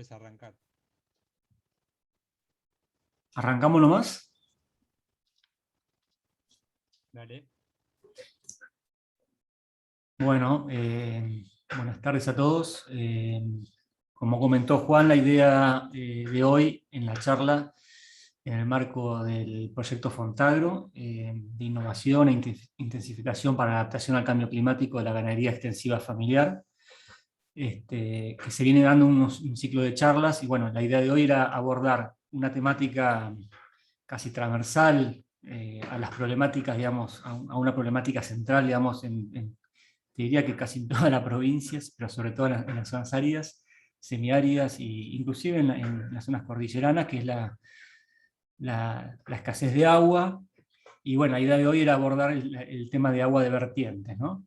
Puedes arrancar. ¿Arrancamos nomás? Dale. Bueno, buenas tardes a todos. Como comentó Juan, la idea de hoy en la charla, en el marco del proyecto Fontagro, de innovación e intensificación para la adaptación al cambio climático de la ganadería extensiva familiar, que se viene dando un ciclo de charlas, y bueno, la idea de hoy era abordar una temática casi transversal a las problemáticas, digamos, a una problemática central, digamos, te diría que casi en todas las provincias, pero sobre todo en las zonas áridas, semiáridas e inclusive en las zonas cordilleranas, que es la escasez de agua. Y bueno, la idea de hoy era abordar el tema de agua de vertientes, ¿no?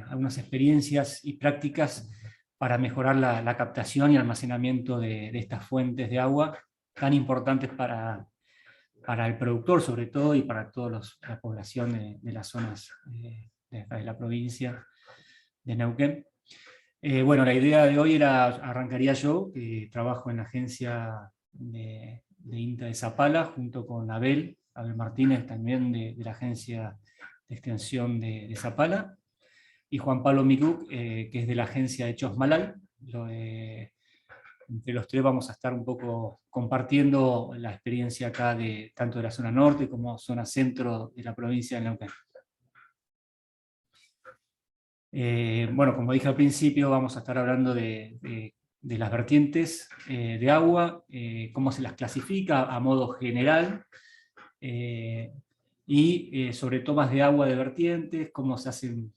Algunas experiencias y prácticas para mejorar la captación y almacenamiento de estas fuentes de agua tan importantes para el productor sobre todo y para toda la población de las zonas de la provincia de Neuquén. Bueno, la idea de hoy arrancaría yo, que trabajo en la agencia de INTA de Zapala, junto con Abel Martínez, también de la agencia de extensión de Zapala, y Juan Pablo Micuk, que es de la agencia de Chosmalal. Entre los tres vamos a estar un poco compartiendo la experiencia acá tanto de la zona norte como zona centro de la provincia de Neuquén. Bueno, como dije al principio, vamos a estar hablando de las vertientes de agua, cómo se las clasifica a modo general, y sobre tomas de agua de vertientes, cómo se hacen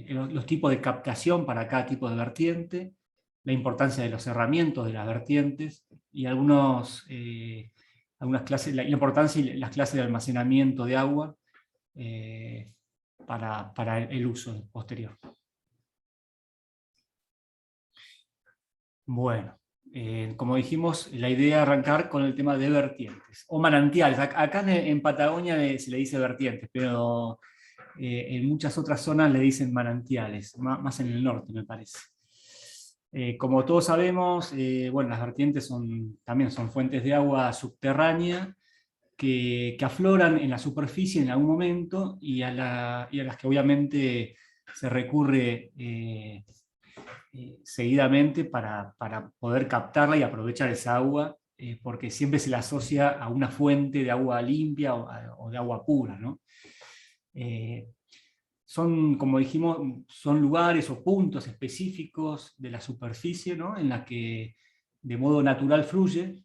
los tipos de captación para cada tipo de vertiente, la importancia de los cerramientos de las vertientes, y algunas clases, la importancia y las clases de almacenamiento de agua para el uso posterior. Bueno, como dijimos, la idea es arrancar con el tema de vertientes, o manantiales. Acá en Patagonia se le dice vertientes, pero en muchas otras zonas le dicen manantiales, más en el norte me parece. Como todos sabemos, bueno, las vertientes también son fuentes de agua subterránea que afloran en la superficie en algún momento y a las que obviamente se recurre seguidamente para poder captarla y aprovechar esa agua, porque siempre se la asocia a una fuente de agua limpia o de agua pura, ¿no? Como dijimos, son lugares o puntos específicos de la superficie, ¿no?, en la que de modo natural fluye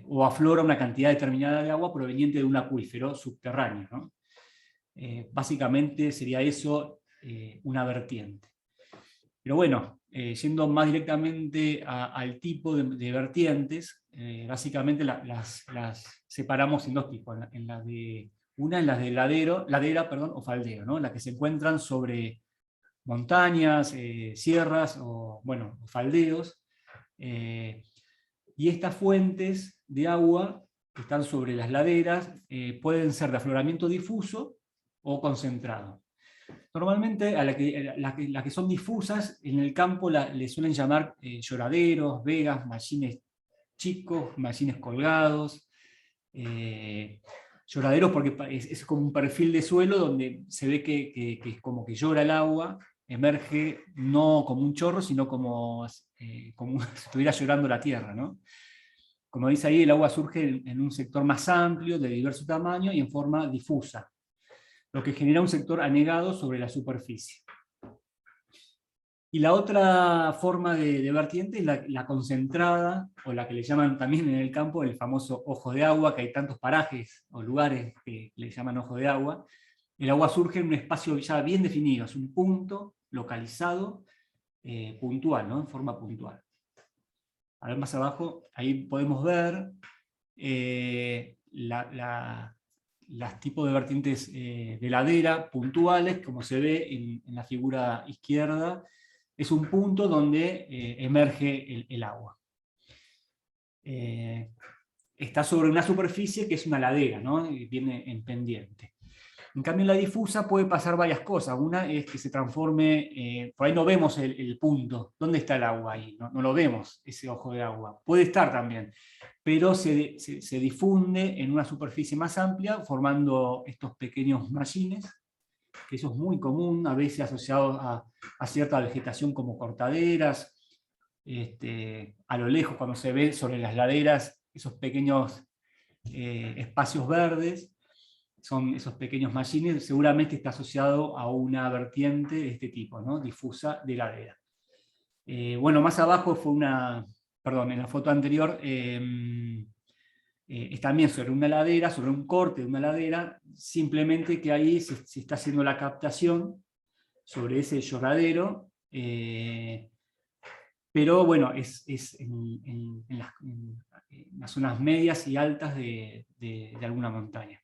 o aflora una cantidad determinada de agua proveniente de un acuífero subterráneo, ¿no? Básicamente sería eso una vertiente. Pero bueno, yendo más directamente al tipo de vertientes, básicamente las separamos en dos tipos, una en las de ladera o faldeo, ¿no?, las que se encuentran sobre montañas, sierras o faldeos, y estas fuentes de agua que están sobre las laderas pueden ser de afloramiento difuso o concentrado. Normalmente a las que son difusas en el campo le suelen llamar lloraderos, vegas, mallines chicos, mallines colgados. Lloraderos porque es como un perfil de suelo donde se ve que es como que llora el agua, emerge no como un chorro, sino como si estuviera llorando la tierra, ¿no? Como dice ahí, el agua surge en un sector más amplio, de diverso tamaño y en forma difusa, lo que genera un sector anegado sobre la superficie. Y la otra forma de vertiente es la concentrada, o la que le llaman también en el campo el famoso ojo de agua, que hay tantos parajes o lugares que le llaman ojo de agua. El agua surge en un espacio ya bien definido, es un punto localizado, puntual, ¿no?, en forma puntual. A ver más abajo, ahí podemos ver los tipos de vertientes de ladera puntuales, como se ve en la figura izquierda. Es un punto donde emerge el agua. Está sobre una superficie que es una ladera, ¿no?, y viene en pendiente. En cambio, en la difusa puede pasar varias cosas. Una es que se transforme, por ahí no vemos el punto. ¿Dónde está el agua ahí? No lo vemos, ese ojo de agua. Puede estar también, pero se difunde en una superficie más amplia, formando estos pequeños mallines, que eso es muy común, a veces asociado a cierta vegetación como cortaderas. A lo lejos, cuando se ve sobre las laderas, esos pequeños espacios verdes, son esos pequeños mallines, seguramente está asociado a una vertiente de este tipo, ¿no? Difusa de ladera. Bueno, más abajo fue en la foto anterior, es también sobre una ladera, sobre un corte de una ladera, simplemente que ahí se está haciendo la captación sobre ese lloradero, pero bueno, es en las zonas medias y altas de alguna montaña.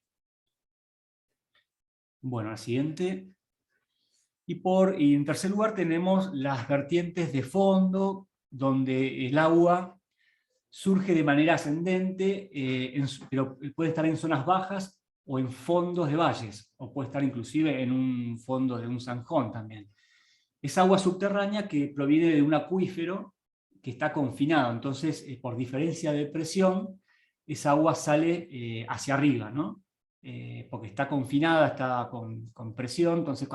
Bueno, la siguiente. Y en tercer lugar tenemos las vertientes de fondo, donde el agua surge de manera ascendente, pero puede estar en zonas bajas o en fondos de valles, o puede estar inclusive en un fondo de un zanjón también. Es agua subterránea que proviene de un acuífero que está confinado, entonces por diferencia de presión, esa agua sale hacia arriba, ¿no? Porque está confinada, está con presión, entonces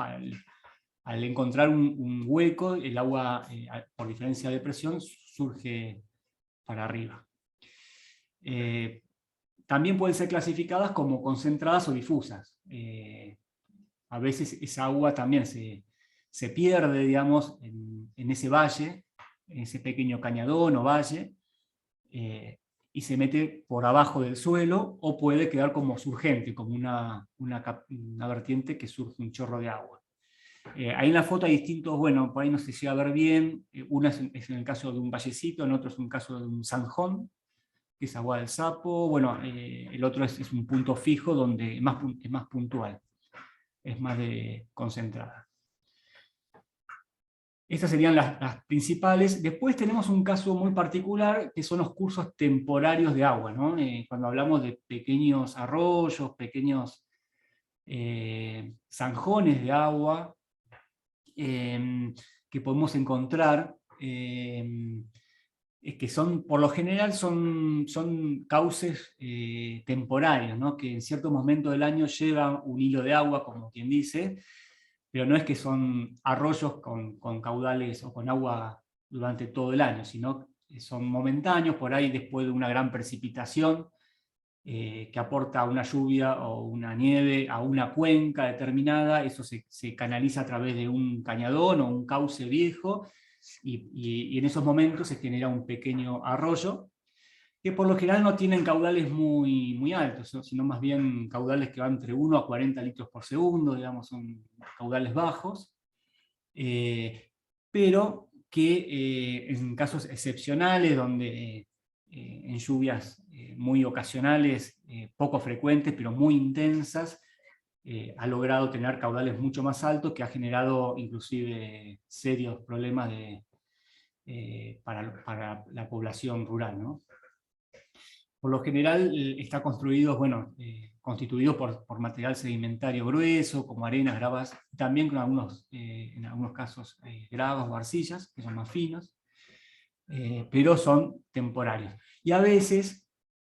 al encontrar un hueco, el agua, por diferencia de presión, surge para arriba. También pueden ser clasificadas como concentradas o difusas. A veces esa agua también se pierde, digamos, en ese valle, en ese pequeño cañadón o valle, y se mete por abajo del suelo, o puede quedar como surgente, como una vertiente que surge un chorro de agua. Ahí en la foto hay distintos, bueno, por ahí no se llega a ver bien, una es en el caso de un vallecito, en otro es un caso de un zanjón, que es agua del Sapo, bueno, el otro es un punto fijo donde es más puntual, es más concentrada. Estas serían las principales. Después tenemos un caso muy particular, que son los cursos temporarios de agua, ¿no? Cuando hablamos de pequeños arroyos, pequeños zanjones de agua, que podemos encontrar, que por lo general son cauces temporarios, ¿no? Que en cierto momento del año llevan un hilo de agua, como quien dice, pero no es que son arroyos con caudales o con agua durante todo el año, sino que son momentáneos, por ahí después de una gran precipitación, que aporta una lluvia o una nieve a una cuenca determinada, eso se canaliza a través de un cañadón o un cauce viejo, y en esos momentos se genera un pequeño arroyo, que por lo general no tienen caudales muy altos, sino más bien caudales que van entre 1 a 40 litros por segundo, digamos, son caudales bajos, pero que en casos excepcionales, donde en lluvias muy ocasionales, poco frecuentes, pero muy intensas, ha logrado tener caudales mucho más altos, que ha generado inclusive serios problemas para la población rural, ¿no? Por lo general está construido, constituido por material sedimentario grueso, como arenas, gravas, también con en algunos casos gravas o arcillas, que son más finos, pero son temporarios. Y a veces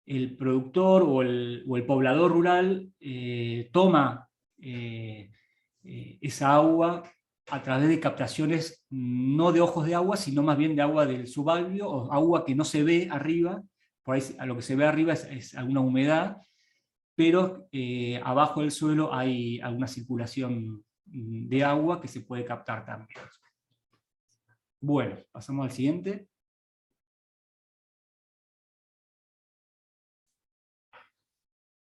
el productor o el poblador rural toma esa agua a través de captaciones no de ojos de agua, sino más bien de agua del subalvio, o agua que no se ve arriba. Por ahí a lo que se ve arriba es alguna humedad, pero abajo del suelo hay alguna circulación de agua que se puede captar también. Bueno, pasamos al siguiente.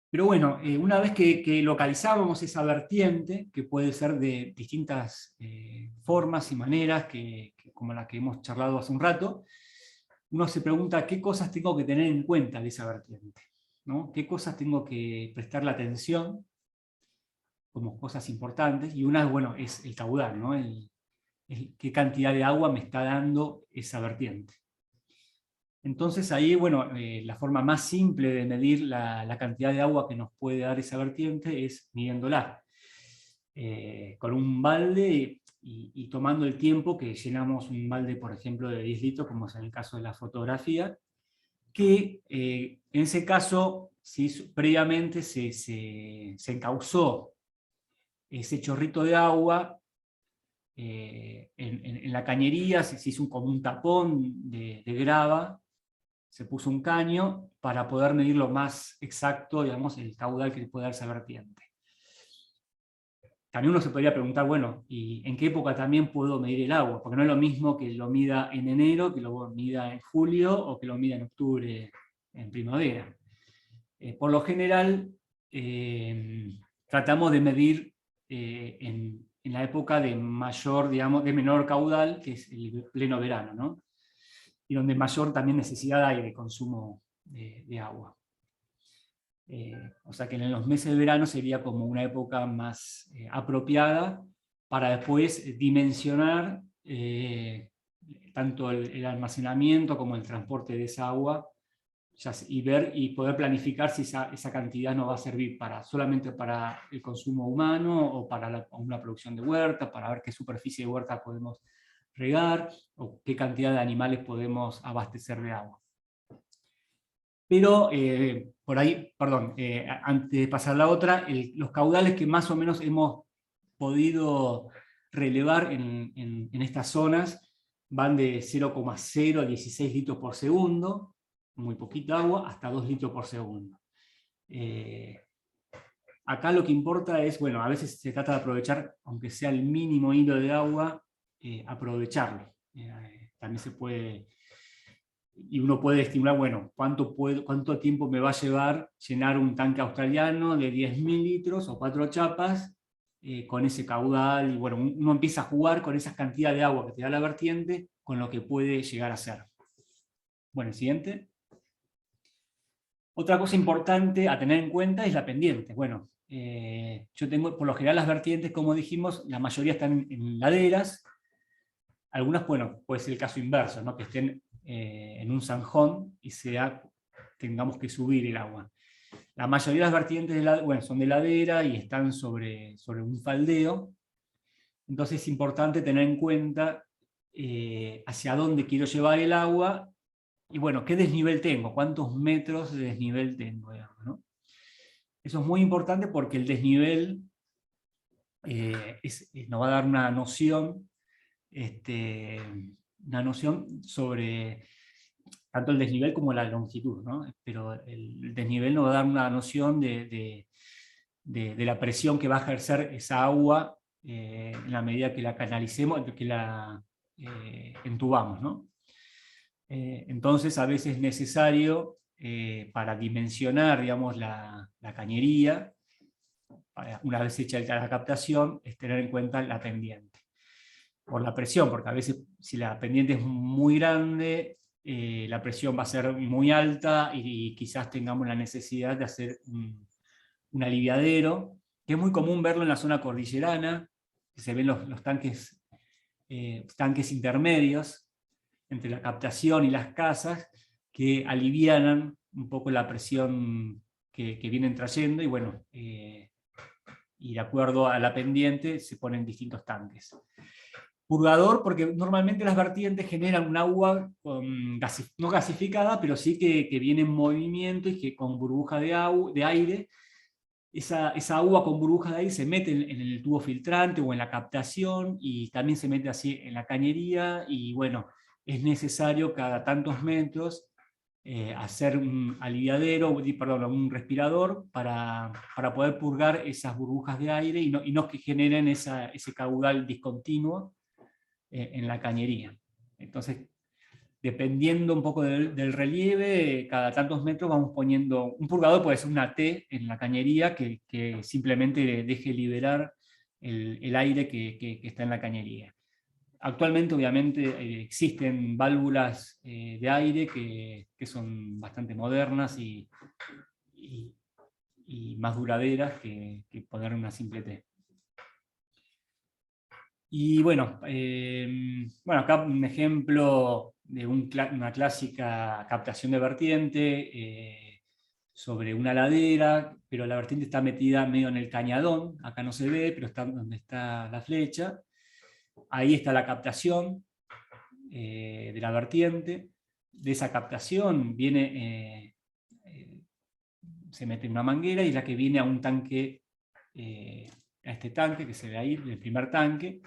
Pero bueno, una vez que localizábamos esa vertiente, que puede ser de distintas formas y maneras, como la que hemos charlado hace un rato, uno se pregunta qué cosas tengo que tener en cuenta de esa vertiente, ¿no? ¿Qué cosas tengo que prestarle atención como cosas importantes? Y una, bueno, es el caudal, ¿no? Qué cantidad de agua me está dando esa vertiente. Entonces ahí, bueno, la forma más simple de medir la cantidad de agua que nos puede dar esa vertiente es midiéndola. con un balde y tomando el tiempo que llenamos un balde, por ejemplo, de 10 litros, como es en el caso de la fotografía, que en ese caso, si previamente se encauzó ese chorrito de agua en la cañería, se hizo como un tapón de grava, se puso un caño para poder medir lo más exacto, digamos, el caudal que puede dar esa vertiente. También uno se podría preguntar, bueno, ¿y en qué época también puedo medir el agua? Porque no es lo mismo que lo mida en enero, que lo mida en julio, o que lo mida en octubre, en primavera. Por lo general, tratamos de medir en la época de mayor, digamos, de menor caudal, que es el pleno verano, ¿no? Y donde mayor también necesidad hay de consumo de agua. O sea que en los meses de verano sería como una época más apropiada para después dimensionar tanto el almacenamiento como el transporte de esa agua y ver y poder planificar si esa cantidad nos va a servir solamente para el consumo humano o para una producción de huerta, para ver qué superficie de huerta podemos regar o qué cantidad de animales podemos abastecer de agua. Pero por ahí, perdón, antes de pasar a la otra, los caudales que más o menos hemos podido relevar en estas zonas van de 0,0 a 16 litros por segundo, muy poquita agua, hasta 2 litros por segundo. Acá lo que importa es, bueno, a veces se trata de aprovechar, aunque sea el mínimo hilo de agua, aprovecharlo. También se puede... Y uno puede estimular, bueno, cuánto tiempo me va a llevar llenar un tanque australiano de 10.000 litros o 4 chapas con ese caudal. Y bueno, uno empieza a jugar con esa cantidad de agua que te da la vertiente con lo que puede llegar a ser. Bueno, el siguiente. Otra cosa importante a tener en cuenta es la pendiente. Bueno, yo tengo, por lo general las vertientes, como dijimos, la mayoría están en laderas. Algunas, bueno, puede ser el caso inverso, ¿no? Que estén en un zanjón y tengamos que subir el agua. La mayoría de las vertientes bueno, son de ladera y están sobre un faldeo. Entonces es importante tener en cuenta hacia dónde quiero llevar el agua y bueno, qué desnivel tengo, cuántos metros de desnivel tengo, digamos, ¿no? Eso es muy importante porque el desnivel nos va a dar una noción sobre tanto el desnivel como la longitud, ¿no? Pero el desnivel nos va a dar una noción de la presión que va a ejercer esa agua en la medida que la canalicemos, que la entubamos, ¿no? Entonces a veces es necesario para dimensionar, digamos, la cañería, una vez hecha la captación, es tener en cuenta la pendiente. Por la presión, porque a veces si la pendiente es muy grande, la presión va a ser muy alta y quizás tengamos la necesidad de hacer un aliviadero, que es muy común verlo en la zona cordillerana, que se ven los tanques intermedios entre la captación y las casas, que alivianan un poco la presión que vienen trayendo, y bueno, y de acuerdo a la pendiente se ponen distintos tanques. Purgador, porque normalmente las vertientes generan un agua no gasificada, pero sí que viene en movimiento y que con burbuja de aire, esa agua con burbuja de aire se mete en el tubo filtrante o en la captación, y también se mete así en la cañería, y bueno, es necesario cada tantos metros hacer un aliviadero, perdón, un respirador para poder purgar esas burbujas de aire y no que generen ese caudal discontinuo en la cañería. Entonces, dependiendo un poco del relieve, cada tantos metros vamos poniendo, un purgador puede ser una T en la cañería que simplemente deje liberar el aire que está en la cañería. Actualmente, obviamente, existen válvulas de aire que son bastante modernas y más duraderas que poner una simple T. Y bueno, acá un ejemplo de una clásica captación de vertiente. sobre una ladera, pero la vertiente está metida medio en el cañadón, acá no se ve, pero está donde está la flecha. Ahí está la captación de la vertiente. De esa captación viene, se mete en una manguera y es la que viene a un tanque, a este tanque que se ve ahí, el primer tanque.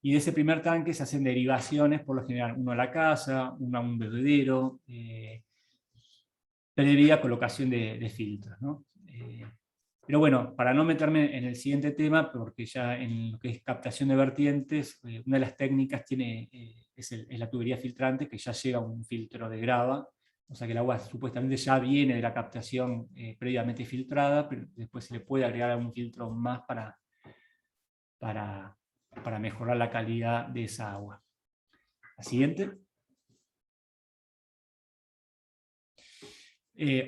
Y de ese primer tanque se hacen derivaciones, por lo general, uno a la casa, uno a un bebedero, previa colocación de filtros, ¿no? Pero bueno, para no meterme en el siguiente tema, porque ya en lo que es captación de vertientes, una de las técnicas es la tubería filtrante, que ya llega un filtro de grava, o sea que el agua supuestamente ya viene de la captación previamente filtrada, pero después se le puede agregar algún filtro más para mejorar la calidad de esa agua. La siguiente.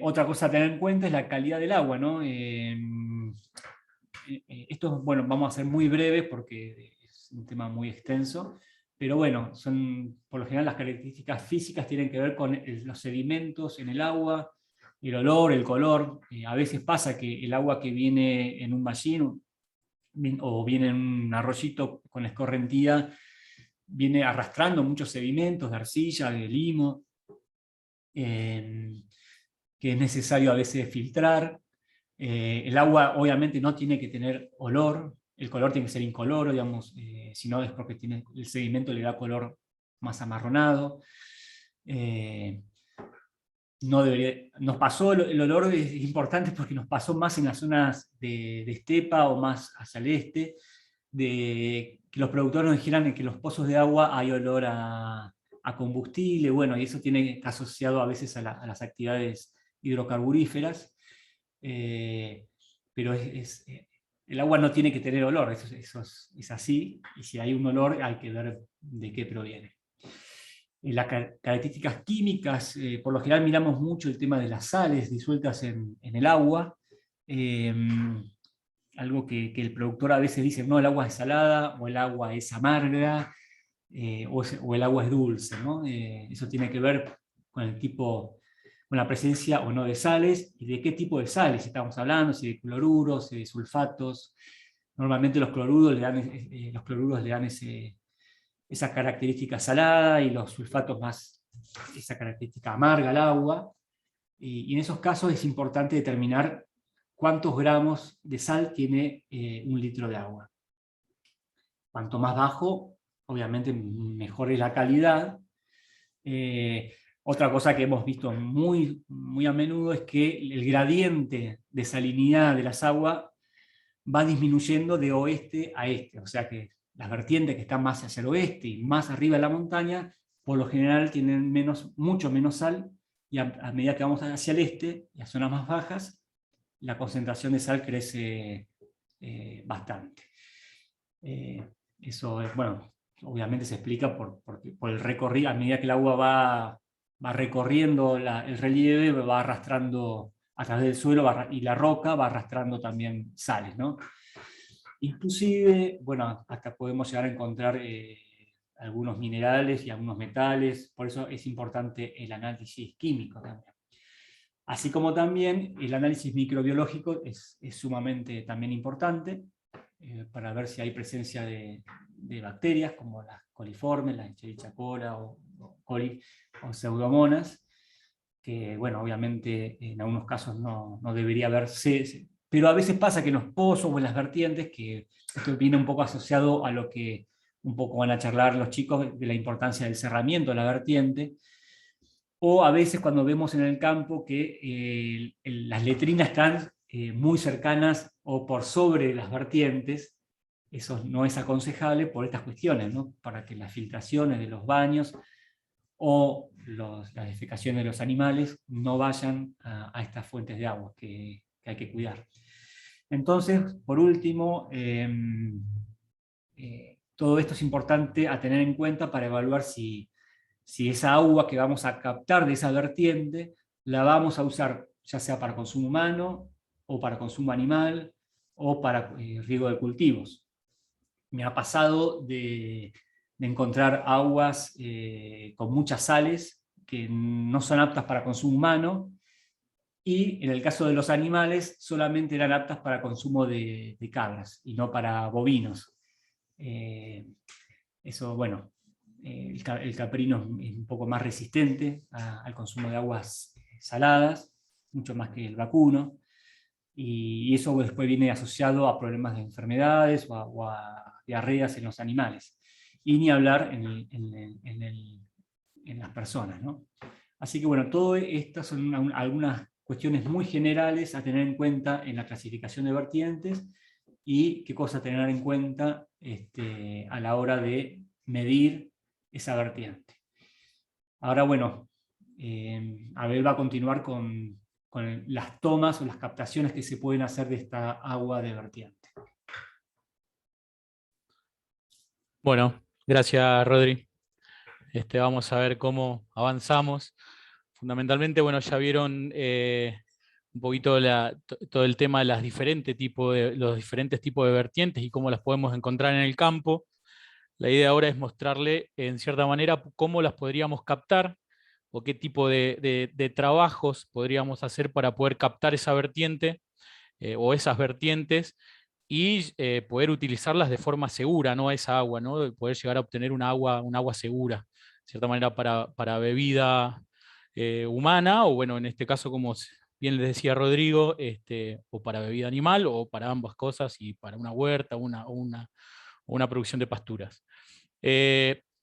Otra cosa a tener en cuenta es la calidad del agua, ¿no? Esto, bueno, vamos a ser muy breves porque es un tema muy extenso, pero bueno, por lo general las características físicas tienen que ver con los sedimentos en el agua, el olor, el color. A veces pasa que el agua que viene en un machine o viene en un arroyito con escorrentía, viene arrastrando muchos sedimentos de arcilla, de limo, que es necesario a veces filtrar. El agua obviamente no tiene que tener olor, el color tiene que ser incoloro, digamos, si no es porque el sedimento le da color más amarronado. No debería, nos pasó, el olor es importante porque nos pasó más en las zonas de estepa o más hacia el este, de que los productores nos dijeran que en los pozos de agua hay olor a combustible, bueno, y eso tiene asociado a veces a las actividades hidrocarburíferas, pero el agua no tiene que tener olor, eso es así, y si hay un olor hay que ver de qué proviene. Las características químicas, por lo general miramos mucho el tema de las sales disueltas en el agua, algo que el productor a veces dice, no, el agua es salada, o el agua es amarga, o el agua es dulce, ¿no? Eso tiene que ver con el tipo, con la presencia o no de sales, y de qué tipo de sales estamos hablando, si de cloruros, si de sulfatos. Normalmente los cloruros le dan esa característica salada, y los sulfatos más esa característica amarga al agua. Y en esos casos es importante determinar cuántos gramos de sal tiene un litro de agua. Cuanto más bajo, obviamente mejor es la calidad. Otra cosa que hemos visto muy, muy a menudo es que el gradiente de salinidad de las aguas va disminuyendo de oeste a este, o sea que las vertientes que están más hacia el oeste y más arriba de la montaña, por lo general tienen mucho menos sal, y a medida que vamos hacia el este y a zonas más bajas, la concentración de sal crece bastante. Eso es, bueno, obviamente se explica por el recorrido, a medida que el agua va recorriendo el relieve, va arrastrando a través del suelo, y la roca va arrastrando también sales, ¿no? Inclusive, bueno, hasta podemos llegar a encontrar algunos minerales y algunos metales, por eso es importante el análisis químico también. Así como también el análisis microbiológico es sumamente también importante, para ver si hay presencia de bacterias como las coliformes, la Escherichia coli o Pseudomonas, que bueno, obviamente en algunos casos no debería haberse, pero a veces pasa que en los pozos o en las vertientes, que esto viene un poco asociado a lo que un poco van a charlar los chicos de la importancia del cerramiento de la vertiente, o a veces cuando vemos en el campo que las letrinas están muy cercanas o por sobre las vertientes. Eso no es aconsejable por estas cuestiones, ¿no? Para que las filtraciones de los baños o las defecaciones de los animales no vayan a estas fuentes de agua que hay que cuidar. Entonces, por último, todo esto es importante a tener en cuenta para evaluar si esa agua que vamos a captar de esa vertiente la vamos a usar ya sea para consumo humano o para consumo animal o para riego de cultivos. Me ha pasado de encontrar aguas con muchas sales que no son aptas para consumo humano, y en el caso de los animales solamente eran aptas para consumo de cabras y no para bovinos. Eso, bueno, el caprino es un poco más resistente al consumo de aguas saladas, mucho más que el vacuno, y eso después viene asociado a problemas de enfermedades o a diarreas en los animales, y ni hablar en las personas, ¿no? Así que bueno, todo estas son algunas cuestiones muy generales a tener en cuenta en la clasificación de vertientes y qué cosa tener en cuenta a la hora de medir esa vertiente. Ahora, bueno, Abel va a continuar con las tomas o las captaciones que se pueden hacer de esta agua de vertiente. Bueno, gracias, Rodri. Vamos a ver cómo avanzamos. Fundamentalmente, bueno, ya vieron un poquito todo el tema de los diferentes tipos de vertientes y cómo las podemos encontrar en el campo. La idea ahora es mostrarle, en cierta manera, cómo las podríamos captar o qué tipo de trabajos podríamos hacer para poder captar esa vertiente o esas vertientes y poder utilizarlas de forma segura, ¿no? Esa agua, ¿no? De poder llegar a obtener un agua segura, de cierta manera para bebida humana, o bueno, en este caso, como bien les decía Rodrigo, o para bebida animal, o para ambas cosas, y para una huerta, una producción de pasturas.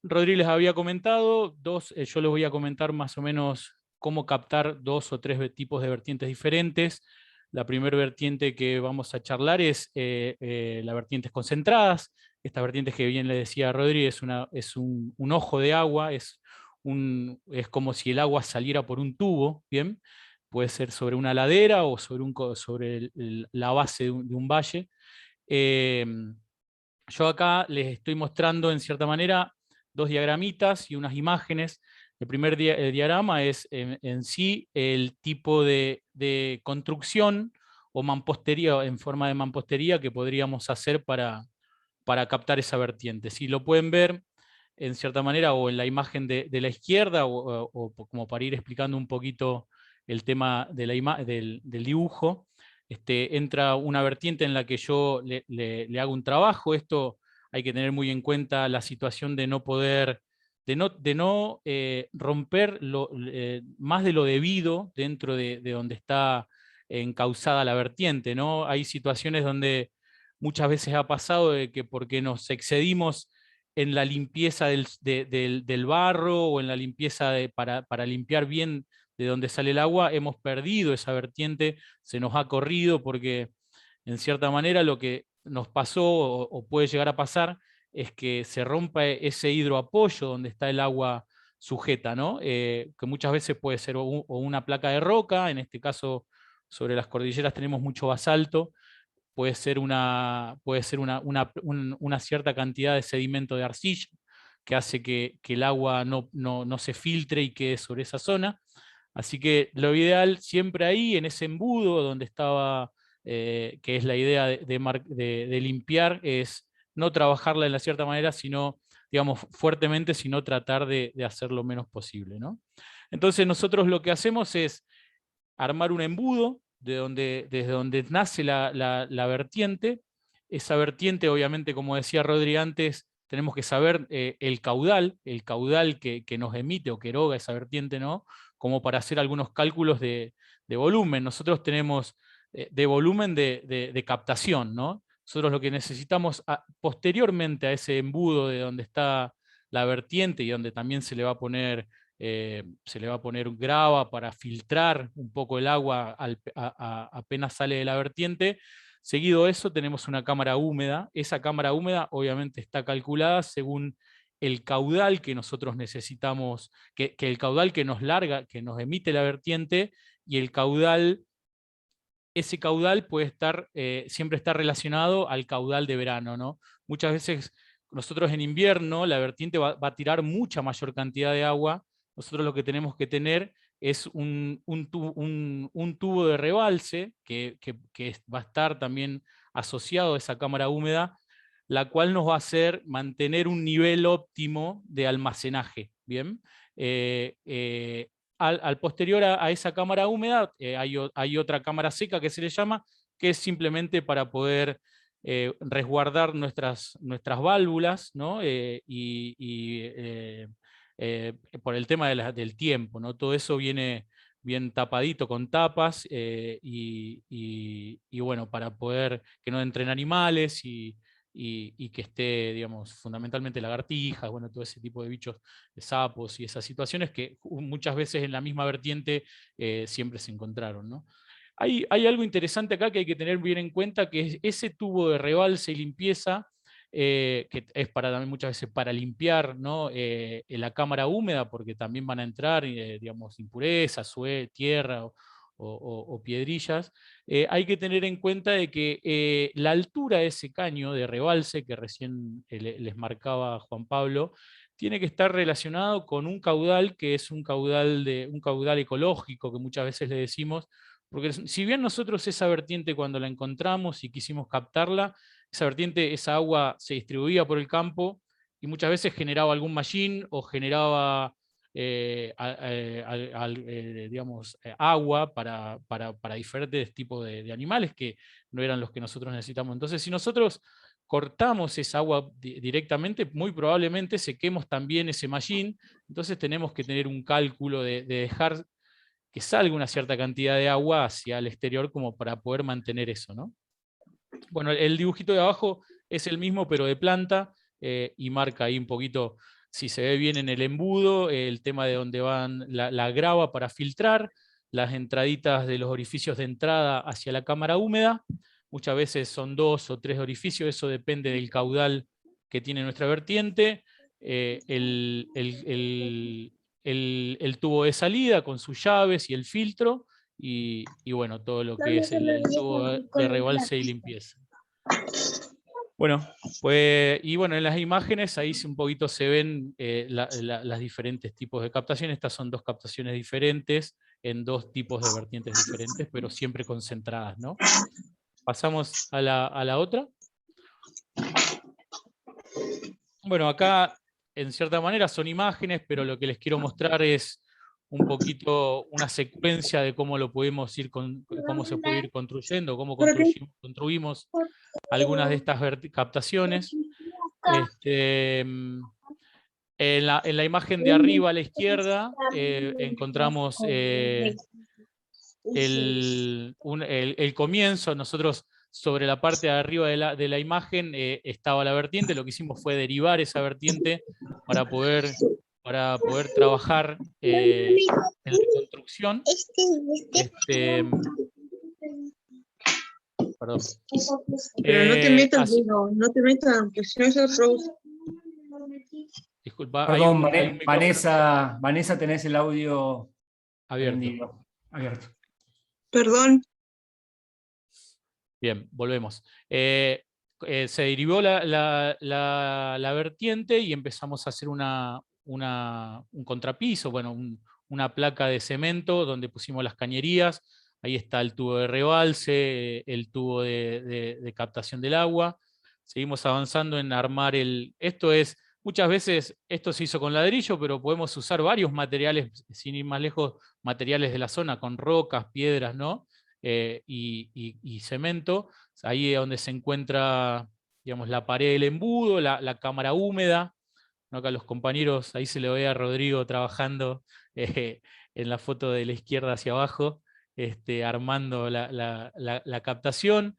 Rodri les había comentado, yo les voy a comentar más o menos cómo captar 2 o 3 tipos de vertientes diferentes. La primera vertiente que vamos a charlar es las vertientes concentradas. Estas vertientes que bien le decía Rodri es un ojo de agua, es como si el agua saliera por un tubo, ¿bien? Puede ser sobre una ladera o sobre la base de un valle. Yo acá les estoy mostrando en cierta manera 2 diagramitas y unas imágenes. El primer diagrama es en sí el tipo de construcción o mampostería, en forma de mampostería, que podríamos hacer para captar esa vertiente. Si lo pueden ver en cierta manera o en la imagen de la izquierda o como para ir explicando un poquito el tema de del dibujo, entra una vertiente en la que yo le hago un trabajo. Esto hay que tener muy en cuenta la situación de no poder, de no romper más de lo debido dentro de donde está encauzada la vertiente, ¿no? Hay situaciones donde muchas veces ha pasado de que porque nos excedimos en la limpieza del barro o en la limpieza para limpiar bien de donde sale el agua, hemos perdido esa vertiente, se nos ha corrido porque en cierta manera lo que nos pasó o puede llegar a pasar es que se rompa ese hidroapoyo donde está el agua sujeta, ¿no? Que muchas veces puede ser o una placa de roca, en este caso sobre las cordilleras tenemos mucho basalto, puede ser una cierta cantidad de sedimento de arcilla que hace que el agua no se filtre y quede sobre esa zona. Así que lo ideal siempre ahí, en ese embudo donde estaba, que es la idea de limpiar, es no trabajarla de la cierta manera, sino, digamos, fuertemente, sino tratar de hacer lo menos posible, ¿no? Entonces nosotros lo que hacemos es armar un embudo desde donde nace la vertiente. Esa vertiente, obviamente, como decía Rodri antes, tenemos que saber el caudal que nos emite o que eroga esa vertiente, ¿no? Como para hacer algunos cálculos de volumen. Nosotros tenemos de volumen de captación, ¿no? Nosotros lo que necesitamos posteriormente a ese embudo de donde está la vertiente y donde también se le va a poner grava para filtrar un poco el agua apenas sale de la vertiente. Seguido eso tenemos una cámara húmeda. Esa cámara húmeda obviamente está calculada según el caudal que nosotros necesitamos, que el caudal que nos larga, que nos emite la vertiente, y ese caudal puede estar, siempre está relacionado al caudal de verano, ¿no? Muchas veces nosotros en invierno la vertiente va a tirar mucha mayor cantidad de agua. Nosotros lo que tenemos que tener es un tubo de rebalse que va a estar también asociado a esa cámara húmeda, la cual nos va a hacer mantener un nivel óptimo de almacenaje. ¿Bien? al posterior a esa cámara húmeda hay otra cámara seca que se le llama, que es simplemente para poder resguardar nuestras válvulas, ¿no? Por el tema del tiempo, ¿no? Todo eso viene bien tapadito con tapas y bueno, para poder que no entren animales y que esté, digamos, fundamentalmente lagartijas, bueno, todo ese tipo de bichos, de sapos y esas situaciones que muchas veces en la misma vertiente siempre se encontraron, ¿no? Hay algo interesante acá que hay que tener bien en cuenta, que es ese tubo de rebalse y limpieza, que es también muchas veces para limpiar, ¿no? En la cámara húmeda, porque también van a entrar digamos, impurezas, tierra o piedrillas. Hay que tener en cuenta de que la altura de ese caño de rebalse, que recién les marcaba Juan Pablo, tiene que estar relacionado con un caudal que es un caudal ecológico, que muchas veces le decimos, porque si bien nosotros esa vertiente cuando la encontramos y quisimos captarla, esa vertiente, esa agua se distribuía por el campo y muchas veces generaba algún mallín o generaba digamos, agua para diferentes tipos de animales que no eran los que nosotros necesitamos. Entonces, si nosotros cortamos esa agua directamente, muy probablemente sequemos también ese mallín, entonces tenemos que tener un cálculo de dejar que salga una cierta cantidad de agua hacia el exterior como para poder mantener eso, ¿no? Bueno, el dibujito de abajo es el mismo, pero de planta, y marca ahí un poquito, si se ve bien en el embudo, el tema de donde van la grava para filtrar, las entraditas de los orificios de entrada hacia la cámara húmeda, muchas veces son 2 o 3 orificios, eso depende del caudal que tiene nuestra vertiente, el tubo de salida con sus llaves y el filtro, y bueno, todo lo que es el tubo de rebalse y limpieza. Bueno, pues, y bueno, en las imágenes ahí un poquito se ven las diferentes tipos de captación. Estas son 2 captaciones diferentes en 2 tipos de vertientes diferentes, pero siempre concentradas, ¿no? Pasamos a la otra. Bueno, acá en cierta manera son imágenes, pero lo que les quiero mostrar es un poquito una secuencia de cómo lo podemos cómo se puede ir construyendo, cómo construimos algunas de estas captaciones. En la imagen de arriba a la izquierda encontramos el comienzo. Nosotros sobre la parte de arriba de la imagen estaba la vertiente, lo que hicimos fue derivar esa vertiente para poder trabajar en la construcción. Perdón. Pero no te metas, Bruno, no te metas, que si no es otro. Disculpa, Perdón, hay un Vanessa, tenés el audio abierto. Abierto. Perdón. Bien, volvemos. Se derivó la vertiente y empezamos a hacer un contrapiso, bueno, una placa de cemento donde pusimos las cañerías. Ahí está el tubo de rebalse, el tubo de captación del agua. Seguimos avanzando en armar muchas veces esto se hizo con ladrillo, pero podemos usar varios materiales, sin ir más lejos, materiales de la zona, con rocas, piedras, ¿no? Y cemento. Ahí es donde se encuentra, digamos, la pared del embudo, la cámara húmeda, ¿no? Acá los compañeros, ahí se le ve a Rodrigo trabajando en la foto de la izquierda hacia abajo, armando la captación.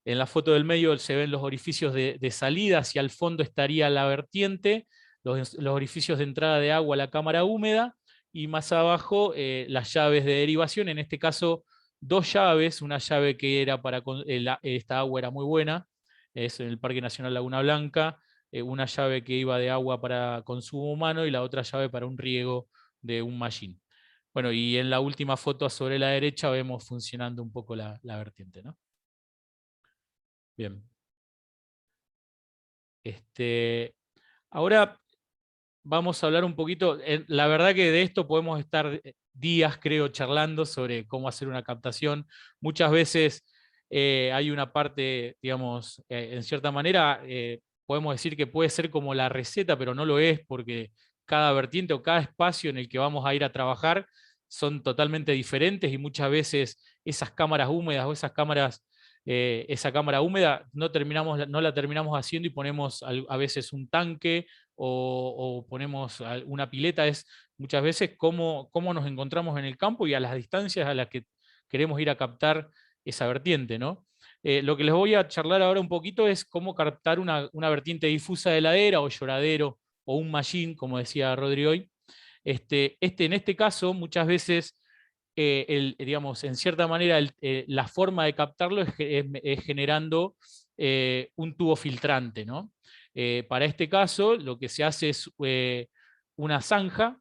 En la foto del medio se ven los orificios de salida, hacia el fondo estaría la vertiente, los orificios de entrada de agua a la cámara húmeda, y más abajo las llaves de derivación, en este caso 2 llaves, una llave que era esta agua era muy buena, es en el Parque Nacional Laguna Blanca, una llave que iba de agua para consumo humano y la otra llave para un riego de un mallín. Bueno, y en la última foto sobre la derecha vemos funcionando un poco la vertiente, ¿no? Bien. Ahora vamos a hablar un poquito, la verdad que de esto podemos estar días, creo, charlando sobre cómo hacer una captación. Muchas veces hay una parte, digamos, en cierta manera, podemos decir que puede ser como la receta, pero no lo es, porque cada vertiente o cada espacio en el que vamos a ir a trabajar son totalmente diferentes y muchas veces esas cámaras húmedas o esas cámaras, esa cámara húmeda no la terminamos haciendo y ponemos a veces un tanque o ponemos una pileta. Es muchas veces cómo nos encontramos en el campo y a las distancias a las que queremos ir a captar esa vertiente, ¿no? Lo que les voy a charlar ahora un poquito es cómo captar una vertiente difusa de ladera o lloradero o un mallín, como decía Rodri hoy. En este caso, muchas veces, digamos, en cierta manera, la forma de captarlo es generando un tubo filtrante, ¿no? Para este caso, lo que se hace es una zanja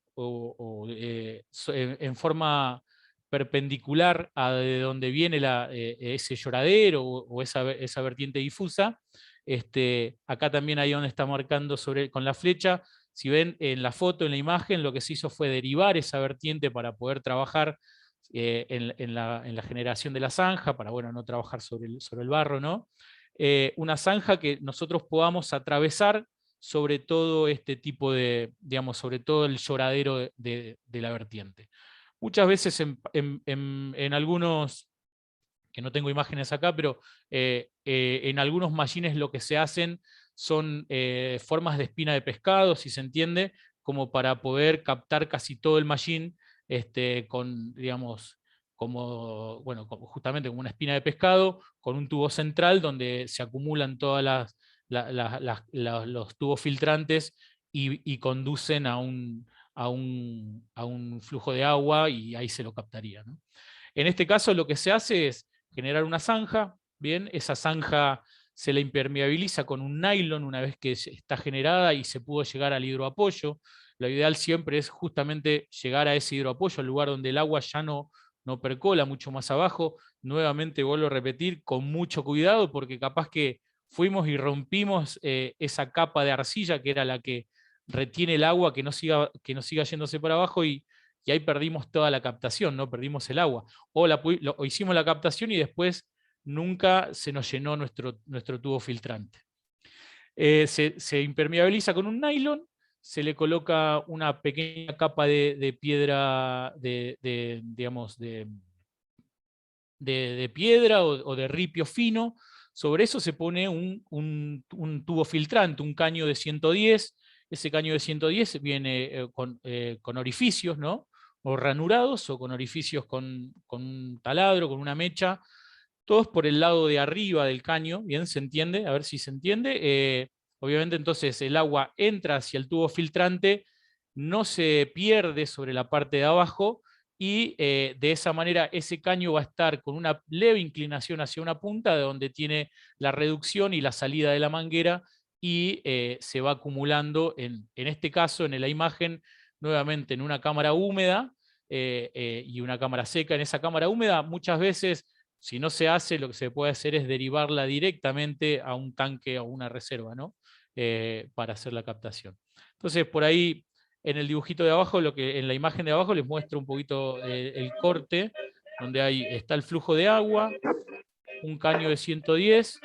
en forma perpendicular a de donde viene ese lloradero o esa vertiente difusa. Acá también ahí donde está marcando con la flecha, si ven en la foto, en la imagen, lo que se hizo fue derivar esa vertiente para poder trabajar en la generación de la zanja, para bueno, no trabajar sobre el barro, ¿no? Una zanja que nosotros podamos atravesar sobre todo este tipo de, digamos, sobre todo el lloradero de la vertiente. Muchas veces en algunos, que no tengo imágenes acá, pero en algunos mallines lo que se hacen son formas de espina de pescado, si se entiende, como para poder captar casi todo el mallín con, digamos, bueno, justamente como una espina de pescado, con un tubo central donde se acumulan todas los tubos filtrantes y conducen a un flujo de agua y ahí se lo captaría, ¿no? En este caso lo que se hace es generar una zanja, bien, esa zanja se la impermeabiliza con un nylon una vez que está generada y se pudo llegar al hidroapoyo. Lo ideal siempre es justamente llegar a ese hidroapoyo, al lugar donde el agua ya no percola mucho más abajo. Nuevamente vuelvo a repetir, con mucho cuidado, porque capaz que fuimos y rompimos esa capa de arcilla que era la que retiene el agua, que no siga yéndose para abajo y ahí perdimos toda la captación, ¿no? Perdimos el agua. O hicimos la captación y después nunca se nos llenó nuestro tubo filtrante. Se impermeabiliza con un nylon, se le coloca una pequeña capa de piedra, digamos, de piedra o de ripio fino. Sobre eso se pone un tubo filtrante, un caño de 110. Ese caño de 110 viene con orificios, ¿no? O ranurados, o con orificios con un taladro, con una mecha, todos por el lado de arriba del caño. ¿Bien? ¿Se entiende? A ver si se entiende. Obviamente entonces el agua entra hacia el tubo filtrante, no se pierde sobre la parte de abajo, y de esa manera ese caño va a estar con una leve inclinación hacia una punta, de donde tiene la reducción y la salida de la manguera, y se va acumulando, en este caso, en la imagen, nuevamente en una cámara húmeda y una cámara seca. En esa cámara húmeda muchas veces, si no se hace, lo que se puede hacer es derivarla directamente a un tanque o una reserva, ¿no? Para hacer la captación. Entonces, por ahí, en el dibujito de abajo, en la imagen de abajo les muestro un poquito el corte, donde está el flujo de agua, un caño de 110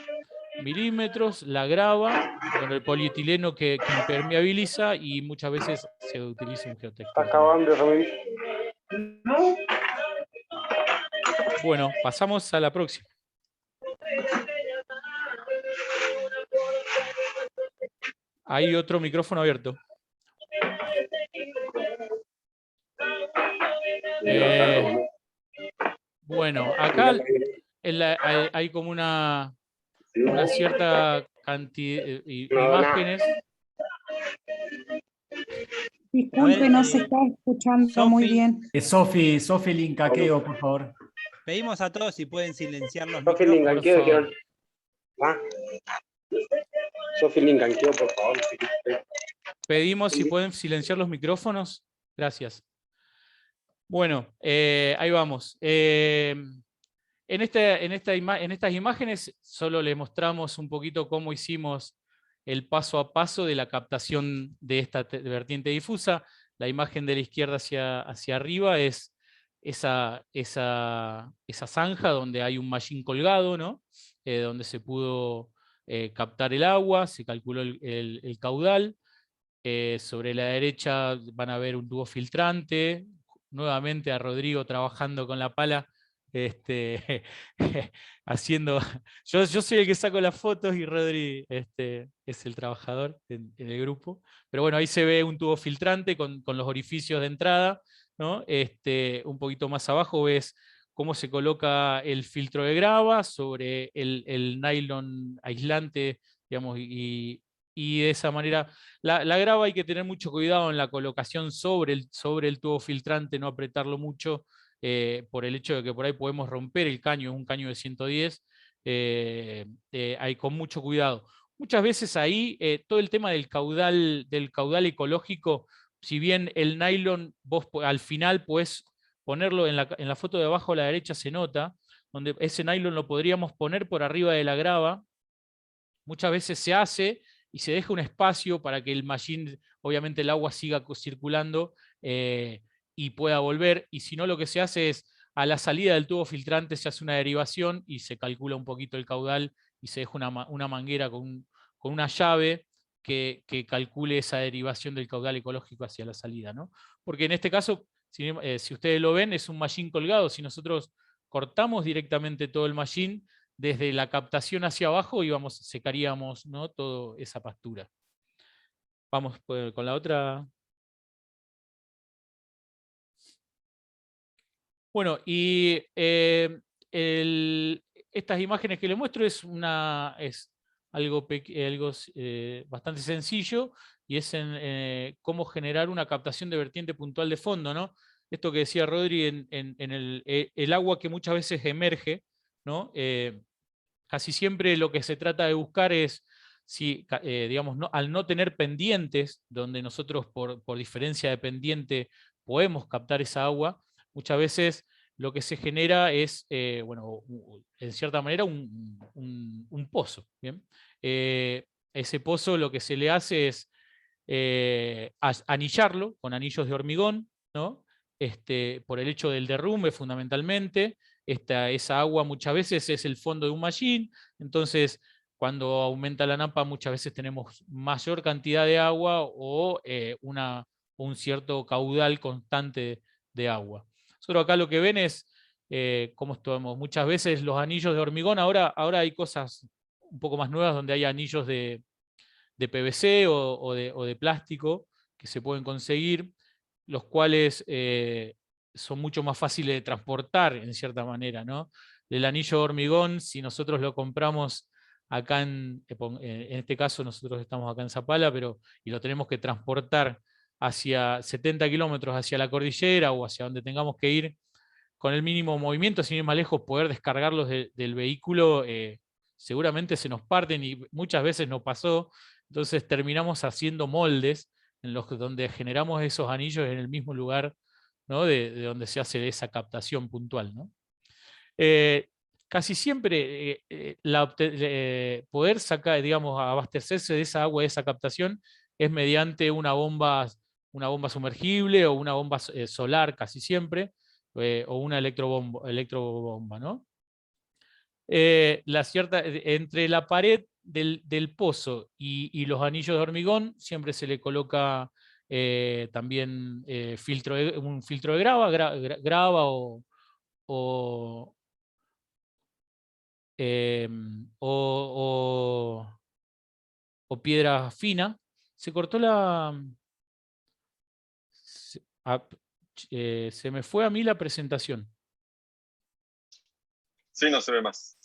milímetros, la grava, con el polietileno que impermeabiliza, y muchas veces se utiliza un geotextil. Bueno, pasamos a la próxima. Hay otro micrófono abierto. Bueno, acá hay como una cierta cantidad de imágenes. Disculpe, no se está escuchando muy bien. Sofi Lincaqueo, por favor. Pedimos a todos si pueden silenciar los micrófonos. Sofi Lincaqueo, por favor. Pedimos si pueden silenciar los micrófonos. Gracias. Bueno, ahí vamos. En estas imágenes solo les mostramos un poquito cómo hicimos el paso a paso de la captación de esta vertiente difusa. La imagen de la izquierda hacia arriba es esa zanja donde hay un mallín colgado, ¿no? Donde se pudo captar el agua, se calculó el caudal. Sobre la derecha van a ver un tubo filtrante nuevamente a Rodrigo trabajando con la pala, haciendo... Yo soy el que saco las fotos y Rodri es el trabajador en el grupo. Pero bueno, ahí se ve un tubo filtrante con los orificios de entrada, ¿no? Un poquito más abajo ves cómo se coloca el filtro de grava sobre el nylon aislante, digamos, y de esa manera, la grava hay que tener mucho cuidado en la colocación sobre el tubo filtrante, no apretarlo mucho, por el hecho de que por ahí podemos romper el caño, es un caño de 110, hay con mucho cuidado. Muchas veces ahí todo el tema del caudal ecológico, si bien el nylon vos al final podés ponerlo en la foto de abajo a la derecha se nota, donde ese nylon lo podríamos poner por arriba de la grava, muchas veces se hace y se deja un espacio para que el mallín, obviamente el agua siga circulando y pueda volver, y si no lo que se hace es, a la salida del tubo filtrante se hace una derivación y se calcula un poquito el caudal y se deja una manguera con una llave que calcule esa derivación del caudal ecológico hacia la salida, ¿no? Porque en este caso, si ustedes lo ven, es un mallín colgado. Si nosotros cortamos directamente todo el mallín, desde la captación hacia abajo secaríamos, ¿no?, toda esa pastura. Vamos con la otra. Bueno, y estas imágenes que les muestro es algo bastante sencillo, y es cómo generar una captación de vertiente puntual de fondo, ¿no? Esto que decía Rodri, en el agua que muchas veces emerge, ¿no? Casi siempre lo que se trata de buscar es, si, digamos, al no tener pendientes, donde nosotros por diferencia de pendiente podemos captar esa agua, muchas veces lo que se genera es, bueno, en cierta manera, un pozo. ¿Bien? Ese pozo lo que se le hace es anillarlo con anillos de hormigón, ¿no? Por el hecho del derrumbe fundamentalmente. Esa agua muchas veces es el fondo de un mallín, entonces cuando aumenta la napa muchas veces tenemos mayor cantidad de agua o un cierto caudal constante de agua. Nosotros acá lo que ven es cómo estamos. Muchas veces los anillos de hormigón, ahora hay cosas un poco más nuevas donde hay anillos de PVC o de plástico que se pueden conseguir, los cuales son mucho más fáciles de transportar en cierta manera, ¿no? El anillo de hormigón, si nosotros lo compramos acá en este caso nosotros estamos acá en Zapala, y lo tenemos que transportar hacia 70 kilómetros hacia la cordillera o hacia donde tengamos que ir, con el mínimo movimiento, sin ir más lejos, poder descargarlos del vehículo, seguramente se nos parten, y muchas veces nos pasó. Entonces terminamos haciendo moldes donde generamos esos anillos en el mismo lugar, ¿no?, de donde se hace esa captación puntual, ¿no? Casi siempre poder sacar, digamos, abastecerse de esa agua, de esa captación, es mediante una bomba sumergible o una bomba solar casi siempre, o una electrobomba, ¿no? Entre la pared del pozo y los anillos de hormigón siempre se le coloca también un filtro de grava o, o piedra fina. Se cortó se me fue a mí la presentación. Sí, no se ve más.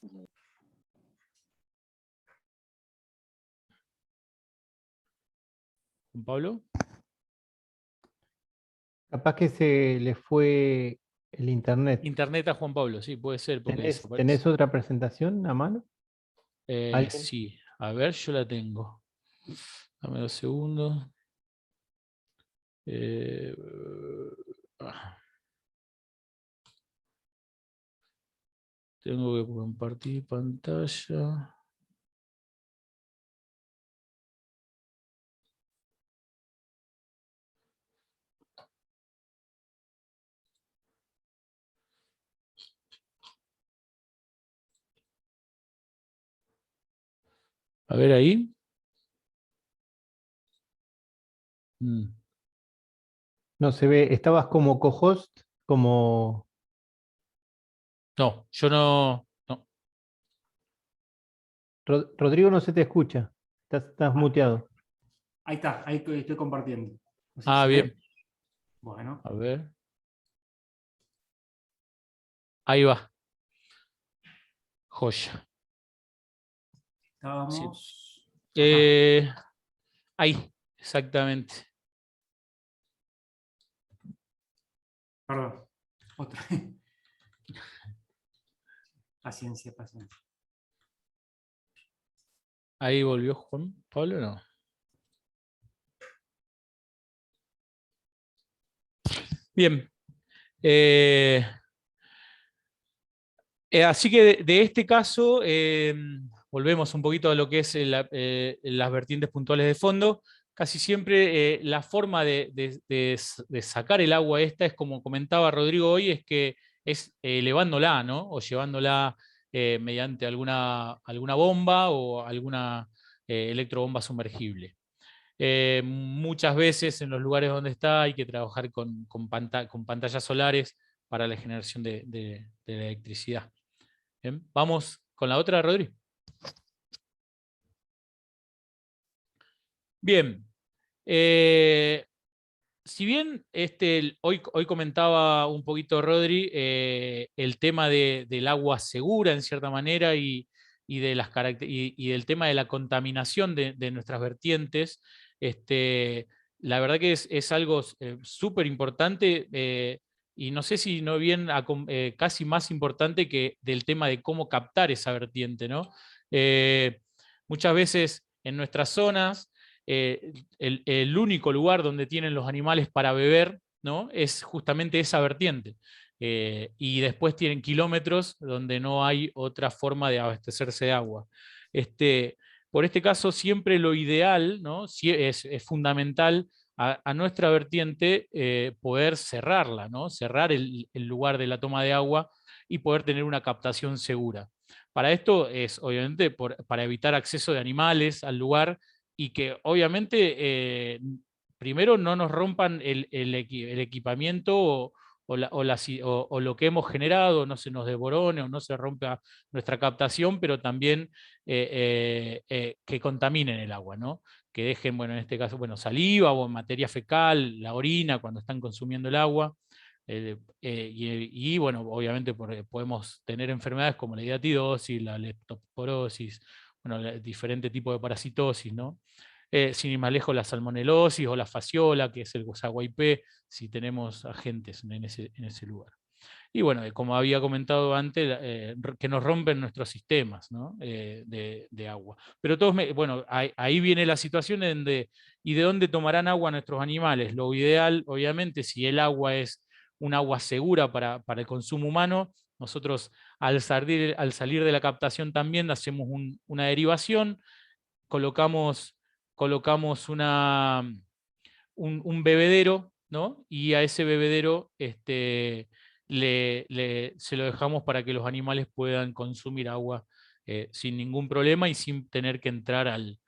¿Juan Pablo? Capaz que se le fue el internet. Internet a Juan Pablo, sí, puede ser. Porque ¿Tenés otra presentación a mano? Sí, a ver, yo la tengo. Dame 2 segundos. Tengo que compartir pantalla. A ver ahí. No se ve, estabas como co-host, como... No, yo no. Rodrigo no se te escucha, estás muteado. Ahí está, ahí estoy compartiendo. No sé si Ah, se bien. ve. Bueno, A ver. Ahí va. Joya. Sí. estábamos. Ajá, Ahí, exactamente. perdón. Otra. Paciencia, paciencia. Ahí volvió Juan Pablo, no. Bien. Así que de este caso, volvemos un poquito a lo que es las vertientes puntuales de fondo. Casi siempre la forma de sacar el agua esta es, como comentaba Rodrigo hoy, es que es elevándola, ¿no? O llevándola mediante alguna bomba o alguna electrobomba sumergible. Muchas veces en los lugares donde está hay que trabajar con pantallas solares para la generación de la electricidad. Bien, vamos con la otra, Rodri. Bien. Si bien hoy comentaba un poquito Rodri el tema del agua segura en cierta manera y del tema de la contaminación de nuestras vertientes, la verdad que es algo súper importante y no sé si no bien casi más importante que del tema de cómo captar esa vertiente, ¿no? Muchas veces en nuestras zonas el único lugar donde tienen los animales para beber, ¿no? Es justamente esa vertiente. Y después tienen kilómetros donde no hay otra forma de abastecerse de agua. Por este caso, siempre lo ideal, ¿no? Es fundamental a nuestra vertiente poder cerrarla, ¿no? Cerrar el lugar de la toma de agua y poder tener una captación segura. Para esto es, obviamente, para evitar acceso de animales al lugar y que obviamente primero no nos rompan el equipamiento o lo que hemos generado, no se nos devorone o no se rompa nuestra captación, pero también que contaminen el agua, ¿no? Que dejen, bueno, en este caso, bueno, saliva o materia fecal, la orina cuando están consumiendo el agua. Y bueno, obviamente podemos tener enfermedades como la hidatidosis, la leptosporosis, bueno, diferentes tipos de parasitosis, ¿no? Sin ir más lejos, la salmonelosis o la fasciola, que es el guasaguaipé, si tenemos agentes en ese lugar. Y bueno, como había comentado antes, que nos rompen nuestros sistemas, ¿no? de agua. Pero bueno, ahí viene la situación ¿y de dónde tomarán agua nuestros animales? Lo ideal, obviamente, si el agua es un agua segura para el consumo humano, nosotros al salir de la captación también hacemos una derivación, colocamos un bebedero, ¿no? Y a ese bebedero se lo dejamos para que los animales puedan consumir agua sin ningún problema y sin tener que entrar al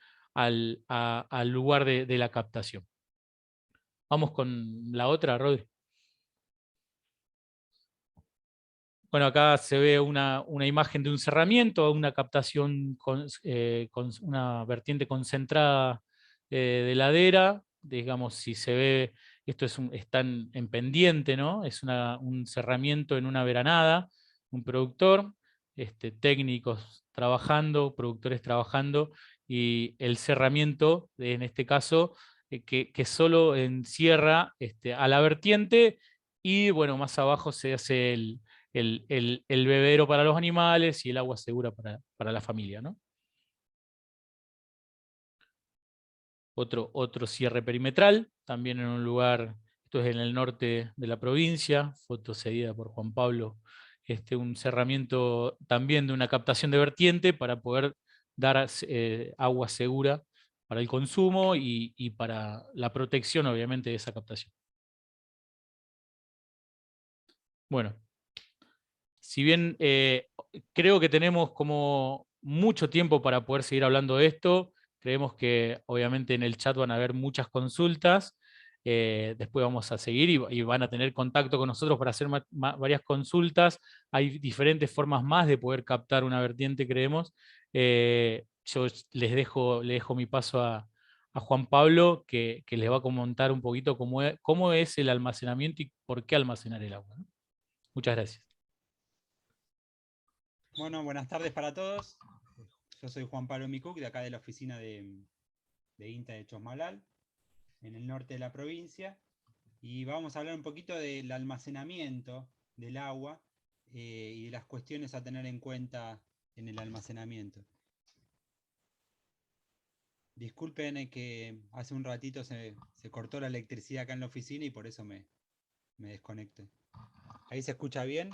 lugar de la captación. Vamos con la otra, Rodri. Bueno, acá se ve una imagen de un cerramiento, una captación con una vertiente concentrada de ladera. Digamos, si se ve, esto está en pendiente, ¿no? Es un cerramiento en una veranada, un productor, técnicos trabajando, productores trabajando, y el cerramiento, en este caso, que solo encierra a la vertiente, y bueno, más abajo se hace el bebedero para los animales y el agua segura para la familia, ¿no? Otro cierre perimetral, también en un lugar, esto es en el norte de la provincia, foto seguida por Juan Pablo, un cerramiento también de una captación de vertiente para poder dar agua segura para el consumo y para la protección, obviamente, de esa captación. Bueno, si bien creo que tenemos como mucho tiempo para poder seguir hablando de esto, creemos que obviamente en el chat van a haber muchas consultas. Después vamos a seguir y van a tener contacto con nosotros para hacer varias consultas. Hay diferentes formas más de poder captar una vertiente, creemos. Yo le dejo mi paso a Juan Pablo, que les va a comentar un poquito cómo es el almacenamiento y por qué almacenar el agua, ¿no? Muchas gracias. Bueno, buenas tardes para todos. Yo soy Juan Pablo Micuc, de acá de la oficina de INTA de Chosmalal, en el norte de la provincia. Y vamos a hablar un poquito del almacenamiento del agua y de las cuestiones a tener en cuenta en el almacenamiento. Disculpen que hace un ratito se cortó la electricidad acá en la oficina y por eso me desconecté. ¿Ahí se escucha bien?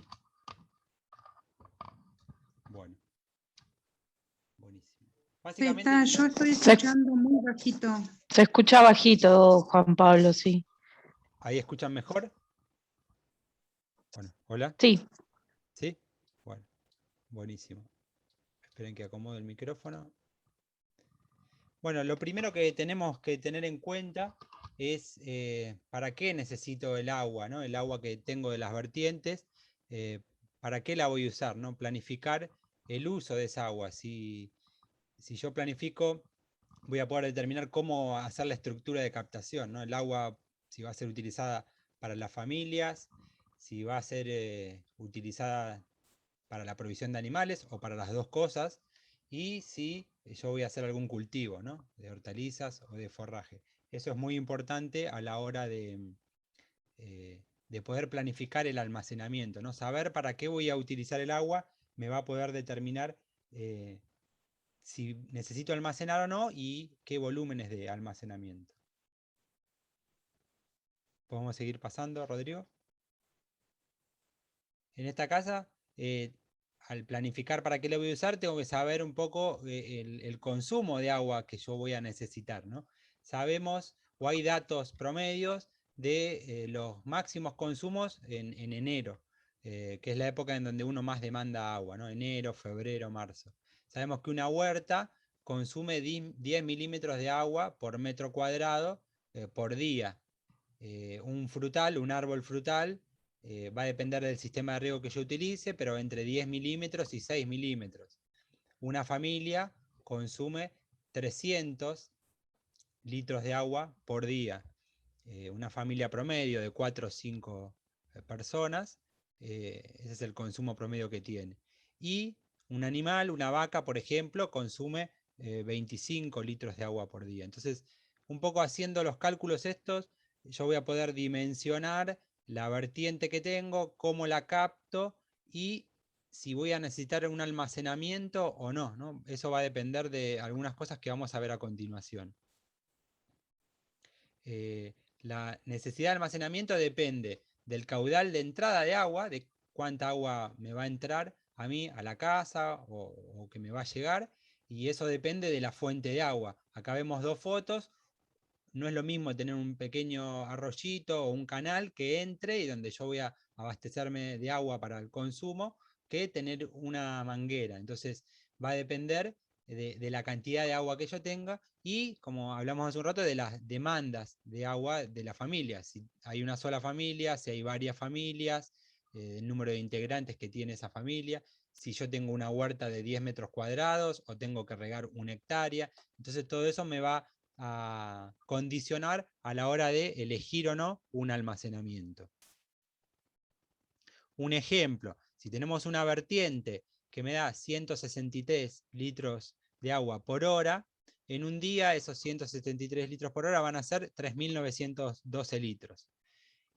Bueno. Buenísimo. Básicamente, Yo estoy escuchando muy bajito. Se escucha bajito, Juan Pablo, sí. ¿ahí escuchan mejor? Bueno, ¿hola? Sí. ¿Sí? Bueno, buenísimo. Esperen que acomode el micrófono. Bueno, lo primero que tenemos que tener en cuenta es para qué necesito el agua, ¿no? El agua que tengo de las vertientes, ¿para qué la voy a usar, ¿no? Planificar el uso de esa agua. Si yo planifico, voy a poder determinar cómo hacer la estructura de captación, ¿no? El agua, si va a ser utilizada para las familias, si va a ser utilizada para la provisión de animales o para las dos cosas, y si yo voy a hacer algún cultivo, ¿no? De hortalizas o de forraje. Eso es muy importante a la hora de poder planificar el almacenamiento, ¿no? Saber para qué voy a utilizar el agua me va a poder determinar si necesito almacenar o no y qué volúmenes de almacenamiento. ¿Podemos seguir pasando, Rodrigo? En esta casa, al planificar para qué lo voy a usar, tengo que saber un poco el consumo de agua que yo voy a necesitar, ¿no? Sabemos, o hay datos promedios de los máximos consumos en enero, que es la época en donde uno más demanda agua, ¿no? Enero, febrero, marzo. Sabemos que una huerta consume 10 milímetros de agua por metro cuadrado por día. Un árbol frutal, va a depender del sistema de riego que yo utilice, pero entre 10 milímetros y 6 milímetros. Una familia consume 300 litros de agua por día. Una familia promedio de 4 o 5 personas, ese es el consumo promedio que tiene. Y un animal, una vaca, por ejemplo, consume 25 litros de agua por día. Entonces, un poco haciendo los cálculos estos, yo voy a poder dimensionar la vertiente que tengo, cómo la capto y si voy a necesitar un almacenamiento o no, ¿no? Eso va a depender de algunas cosas que vamos a ver a continuación. La necesidad de almacenamiento depende del caudal de entrada de agua, de cuánta agua me va a entrar a mí, a la casa o que me va a llegar, y eso depende de la fuente de agua. Acá vemos dos fotos. No es lo mismo tener un pequeño arroyito o un canal que entre y donde yo voy a abastecerme de agua para el consumo, que tener una manguera. Entonces va a depender de la cantidad de agua que yo tenga y, como hablamos hace un rato, de las demandas de agua de la familia. Si hay una sola familia, si hay varias familias, el número de integrantes que tiene esa familia, si yo tengo una huerta de 10 metros cuadrados o tengo que regar 1 hectárea. Entonces todo eso me va a condicionar a la hora de elegir o no un almacenamiento. Un ejemplo, si tenemos una vertiente que me da 163 litros de agua por hora, en un día esos 173 litros por hora van a ser 3.912 litros.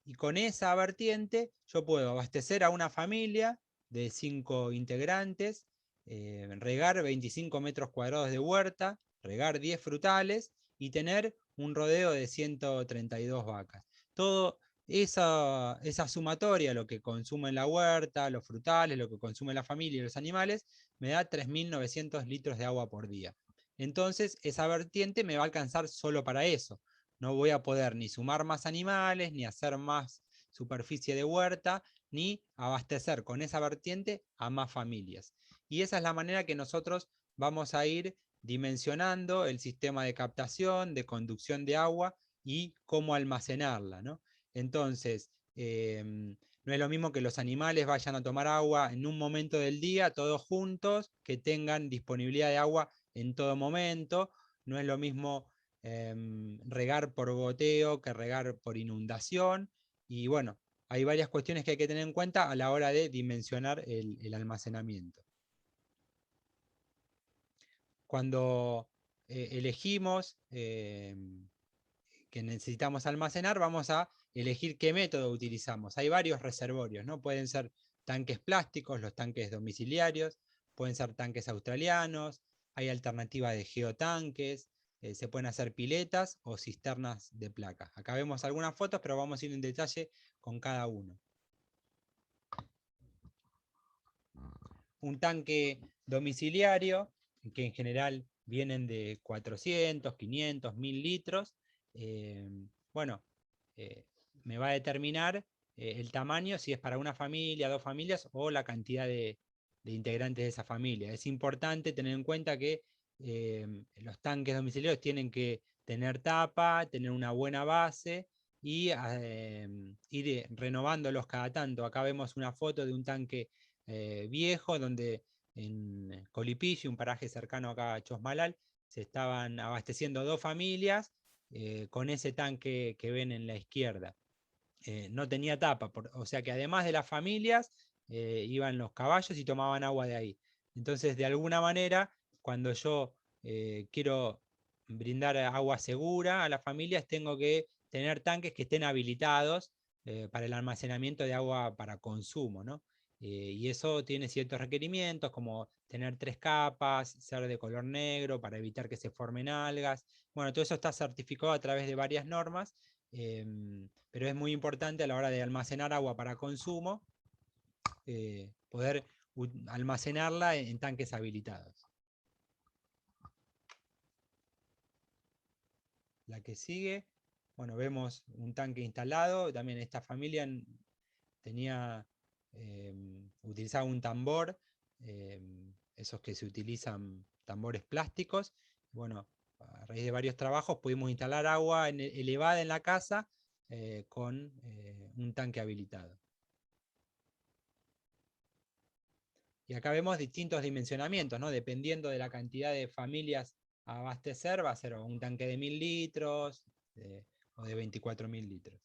Y con esa vertiente yo puedo abastecer a una familia de 5 integrantes, regar 25 metros cuadrados de huerta, regar 10 frutales y tener un rodeo de 132 vacas. Todo esa sumatoria, lo que consume la huerta, los frutales, lo que consume la familia y los animales, me da 3.900 litros de agua por día. Entonces esa vertiente me va a alcanzar solo para eso. No voy a poder ni sumar más animales, ni hacer más superficie de huerta, ni abastecer con esa vertiente a más familias. Y esa es la manera que nosotros vamos a ir dimensionando el sistema de captación, de conducción de agua y cómo almacenarla, ¿no? Entonces, no es lo mismo que los animales vayan a tomar agua en un momento del día, todos juntos, que tengan disponibilidad de agua en todo momento. No es lo mismo regar por goteo que regar por inundación. Y bueno, hay varias cuestiones que hay que tener en cuenta a la hora de dimensionar el almacenamiento. Cuando elegimos que necesitamos almacenar, vamos a elegir qué método utilizamos. Hay varios reservorios, ¿no? Pueden ser tanques plásticos, los tanques domiciliarios, pueden ser tanques australianos, hay alternativas de geotanques, se pueden hacer piletas o cisternas de placas. Acá vemos algunas fotos, pero vamos a ir en detalle con cada uno. Un tanque domiciliario, que en general vienen de 400, 500, 1000 litros, bueno, me va a determinar el tamaño, si es para una familia, 2 familias, o la cantidad de integrantes de esa familia. Es importante tener en cuenta que los tanques domiciliarios tienen que tener tapa, tener una buena base y ir renovándolos cada tanto. Acá vemos una foto de un tanque viejo, donde en Colipillo, un paraje cercano acá a Chosmalal, se estaban abasteciendo 2 familias con ese tanque que ven en la izquierda. No tenía tapa, o sea que además de las familias, iban los caballos y tomaban agua de ahí. Entonces, de alguna manera, cuando yo quiero brindar agua segura a las familias, tengo que tener tanques que estén habilitados para el almacenamiento de agua para consumo, ¿no? Y eso tiene ciertos requerimientos, como tener 3 capas, ser de color negro para evitar que se formen algas. Bueno, todo eso está certificado a través de varias normas, pero es muy importante a la hora de almacenar agua para consumo, poder almacenarla en tanques habilitados. La que sigue, bueno, vemos un tanque instalado. También esta familia tenía, utilizaba un tambor, esos que se utilizan, tambores plásticos. Bueno, a raíz de varios trabajos pudimos instalar agua elevada en la casa con un tanque habilitado. Y acá vemos distintos dimensionamientos, ¿no? Dependiendo de la cantidad de familias a abastecer, va a ser un tanque de 1000 litros o de 24.000 litros.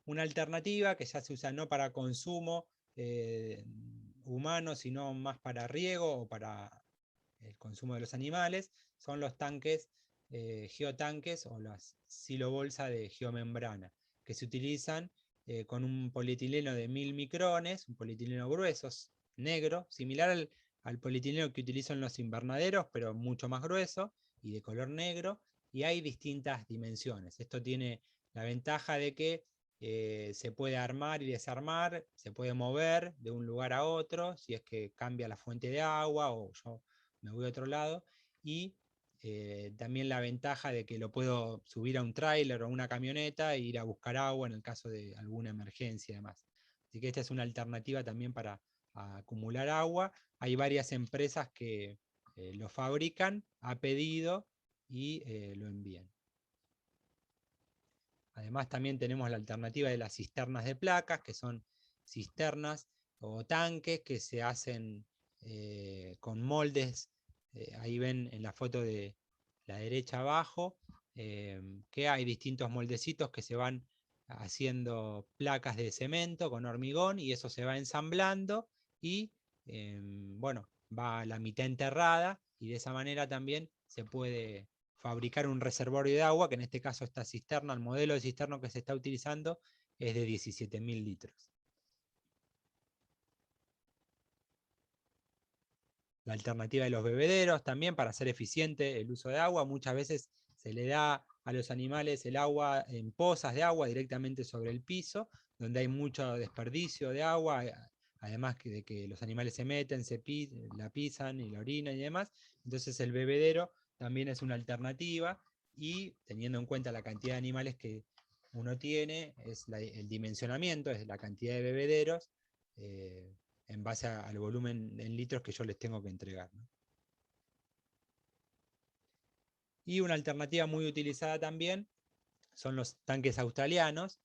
Una alternativa que ya se usa no para consumo humano, sino más para riego o para el consumo de los animales, son los tanques geotanques o las silobolsa de geomembrana, que se utilizan con un polietileno de 1000 micrones, un polietileno grueso, negro, similar al polietileno que utilizan los invernaderos, pero mucho más grueso y de color negro, y hay distintas dimensiones. Esto tiene la ventaja de que se puede armar y desarmar, se puede mover de un lugar a otro, si es que cambia la fuente de agua o yo me voy a otro lado, y también la ventaja de que lo puedo subir a un tráiler o una camioneta e ir a buscar agua en el caso de alguna emergencia y demás. Así que esta es una alternativa también para acumular agua. Hay varias empresas que lo fabrican a pedido y lo envían. Además, también tenemos la alternativa de las cisternas de placas, que son cisternas o tanques que se hacen con moldes. Ahí ven en la foto de la derecha abajo que hay distintos moldecitos que se van haciendo placas de cemento con hormigón, y eso se va ensamblando y bueno, va la mitad enterrada, y de esa manera también se puede fabricar un reservorio de agua, que en este caso esta cisterna, el modelo de cisterna que se está utilizando es de 17.000 litros. La alternativa de los bebederos también, para hacer eficiente el uso de agua. Muchas veces se le da a los animales el agua en pozas de agua directamente sobre el piso, donde hay mucho desperdicio de agua, además de que los animales se meten, la pisan y la orinan y demás. Entonces el bebedero también es una alternativa, y teniendo en cuenta la cantidad de animales que uno tiene, es el dimensionamiento, es la cantidad de bebederos en base al volumen en litros que yo les tengo que entregar, ¿no? Y una alternativa muy utilizada también son los tanques australianos,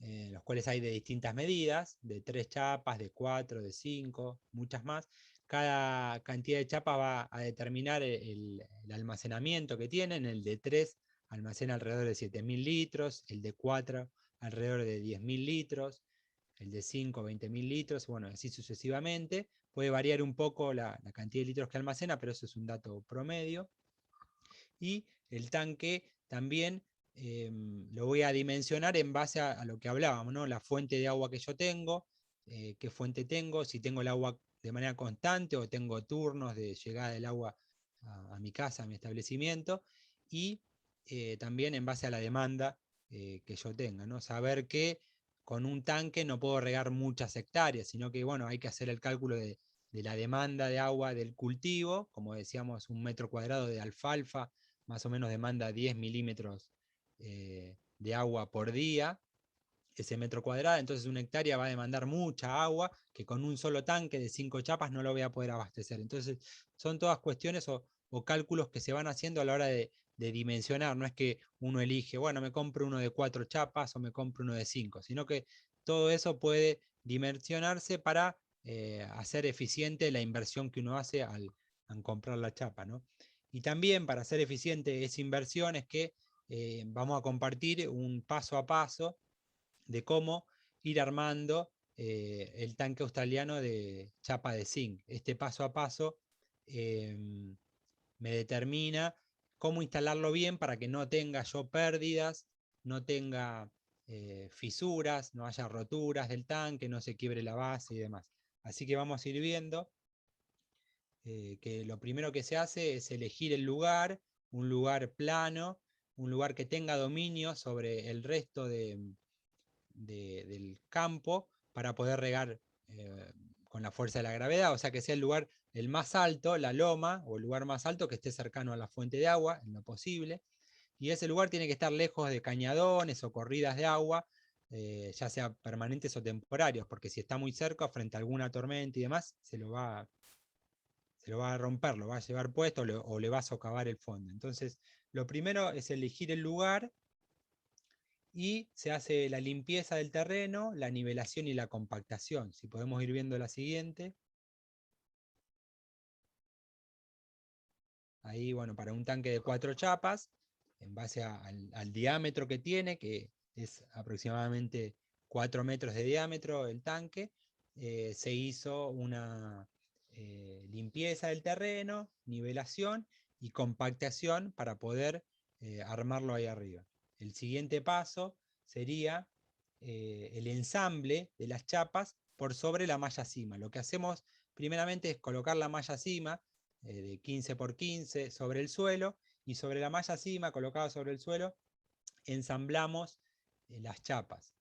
los cuales hay de distintas medidas, de 3 chapas, de 4, de 5, muchas más. Cada cantidad de chapas va a determinar el almacenamiento que tienen. El de 3 almacena alrededor de 7.000 litros, el de 4 alrededor de 10.000 litros, el de 5 20.000 litros, bueno, así sucesivamente. Puede variar un poco la cantidad de litros que almacena, pero eso es un dato promedio. Y el tanque también lo voy a dimensionar en base a lo que hablábamos, ¿no? La fuente de agua que yo tengo, qué fuente tengo, si tengo el agua de manera constante o tengo turnos de llegada del agua a mi casa, a mi establecimiento, y también en base a la demanda que yo tenga, ¿no? Saber que con un tanque no puedo regar muchas hectáreas, sino que bueno, hay que hacer el cálculo de la demanda de agua del cultivo, como decíamos, 1 metro cuadrado de alfalfa más o menos demanda 10 milímetros de agua por día, ese metro cuadrado. Entonces 1 hectárea va a demandar mucha agua que con un solo tanque de 5 chapas no lo voy a poder abastecer. Entonces son todas cuestiones o cálculos que se van haciendo a la hora de dimensionar. No es que uno elige, bueno, me compro uno de 4 chapas o me compro uno de 5, sino que todo eso puede dimensionarse para hacer eficiente la inversión que uno hace al comprar la chapa, ¿no? Y también para hacer eficiente esa inversión es que vamos a compartir un paso a paso de cómo ir armando el tanque australiano de chapa de zinc. Este paso a paso me determina cómo instalarlo bien para que no tenga yo pérdidas, no tenga fisuras, no haya roturas del tanque, no se quiebre la base y demás. Así que vamos a ir viendo que lo primero que se hace es elegir el lugar, un lugar plano, un lugar que tenga dominio sobre el resto del campo para poder regar con la fuerza de la gravedad, o sea que sea el lugar el más alto, la loma, o el lugar más alto que esté cercano a la fuente de agua, en lo posible, y ese lugar tiene que estar lejos de cañadones o corridas de agua, ya sea permanentes o temporarios, porque si está muy cerca, frente a alguna tormenta y demás, se lo va a romper, lo va a llevar puesto o le va a socavar el fondo. Entonces, lo primero es elegir el lugar y se hace la limpieza del terreno, la nivelación y la compactación. Si podemos ir viendo la siguiente. Ahí, bueno, para un tanque de 4 chapas, en base al diámetro que tiene, que es aproximadamente 4 metros de diámetro el tanque, se hizo una limpieza del terreno, nivelación y compactación para poder armarlo ahí arriba. El siguiente paso sería el ensamble de las chapas por sobre la malla cima. Lo que hacemos primeramente es colocar la malla cima de 15 por 15 sobre el suelo, y sobre la malla cima, colocada sobre el suelo, ensamblamos las chapas.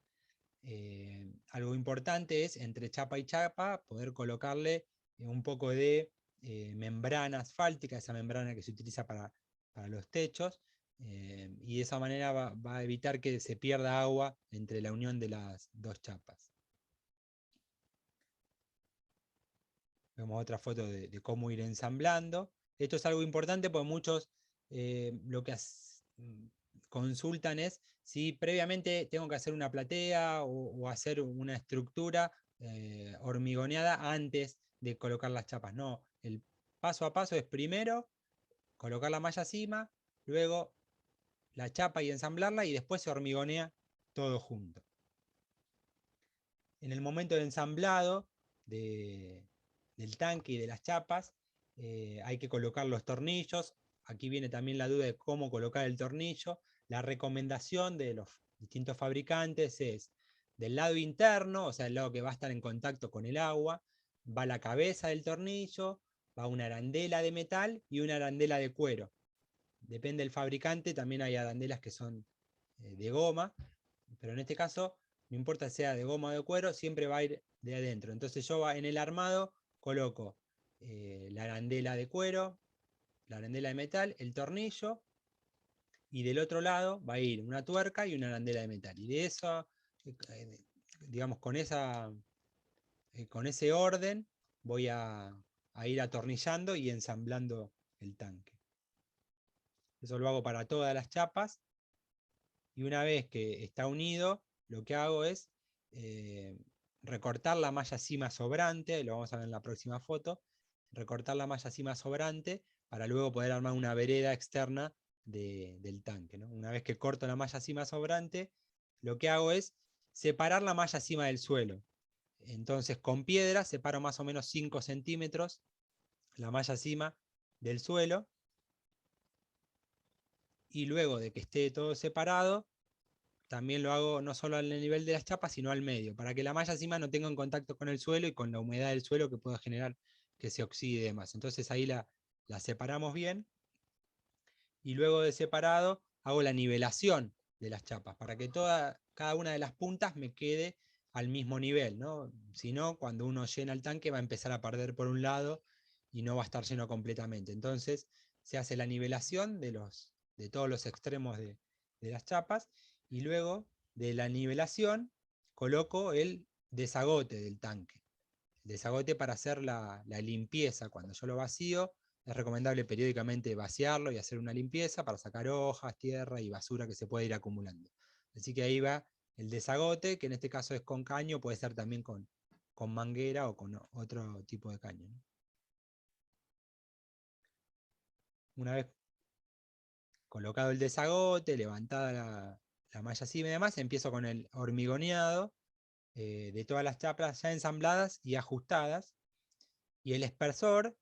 Algo importante es entre chapa y chapa poder colocarle un poco de membrana asfáltica, esa membrana que se utiliza para los techos, y de esa manera va a evitar que se pierda agua entre la unión de las dos chapas. Vemos otra foto de cómo ir ensamblando. Esto es algo importante porque muchos lo que consultan es si previamente tengo que hacer una platea o hacer una estructura hormigoneada antes de colocar las chapas. No, el paso a paso es primero colocar la malla cima, luego la chapa y ensamblarla, y después se hormigonea todo junto. En el momento del ensamblado del tanque y de las chapas, hay que colocar los tornillos. Aquí viene también la duda de cómo colocar el tornillo. La recomendación de los distintos fabricantes es del lado interno, o sea, el lado que va a estar en contacto con el agua, va la cabeza del tornillo, va una arandela de metal y una arandela de cuero. Depende del fabricante, también hay arandelas que son de goma, pero en este caso, no importa si sea de goma o de cuero, siempre va a ir de adentro. Entonces yo en el armado coloco la arandela de cuero, la arandela de metal, el tornillo, y del otro lado va a ir una tuerca y una arandela de metal. Y de eso, digamos, con ese orden voy a ir atornillando y ensamblando el tanque. Eso lo hago para todas las chapas. Y una vez que está unido, lo que hago es recortar la malla cima sobrante, lo vamos a ver en la próxima foto, recortar la malla cima sobrante para luego poder armar una vereda externa del tanque, ¿no? Una vez que corto la malla cima sobrante, lo que hago es separar la malla cima del suelo. Entonces con piedra separo más o menos 5 centímetros la malla cima del suelo, y luego de que esté todo separado, también lo hago no solo al nivel de las chapas, sino al medio, para que la malla cima no tenga en contacto con el suelo y con la humedad del suelo que pueda generar que se oxide y demás. Entonces ahí la separamos bien, y luego de separado hago la nivelación de las chapas, para que cada una de las puntas me quede al mismo nivel, ¿no? Si no, cuando uno llena el tanque va a empezar a perder por un lado y no va a estar lleno completamente. Entonces se hace la nivelación de todos los extremos de las chapas, y luego de la nivelación coloco el desagote del tanque. El desagote para hacer la limpieza. Cuando yo lo vacío, es recomendable periódicamente vaciarlo y hacer una limpieza para sacar hojas, tierra y basura que se puede ir acumulando. Así que ahí va el desagote, que en este caso es con caño, puede ser también con manguera o con otro tipo de caño, ¿no? Una vez colocado el desagote, levantada la malla cima y demás, empiezo con el hormigoneado de todas las chapas ya ensambladas y ajustadas, y el espersor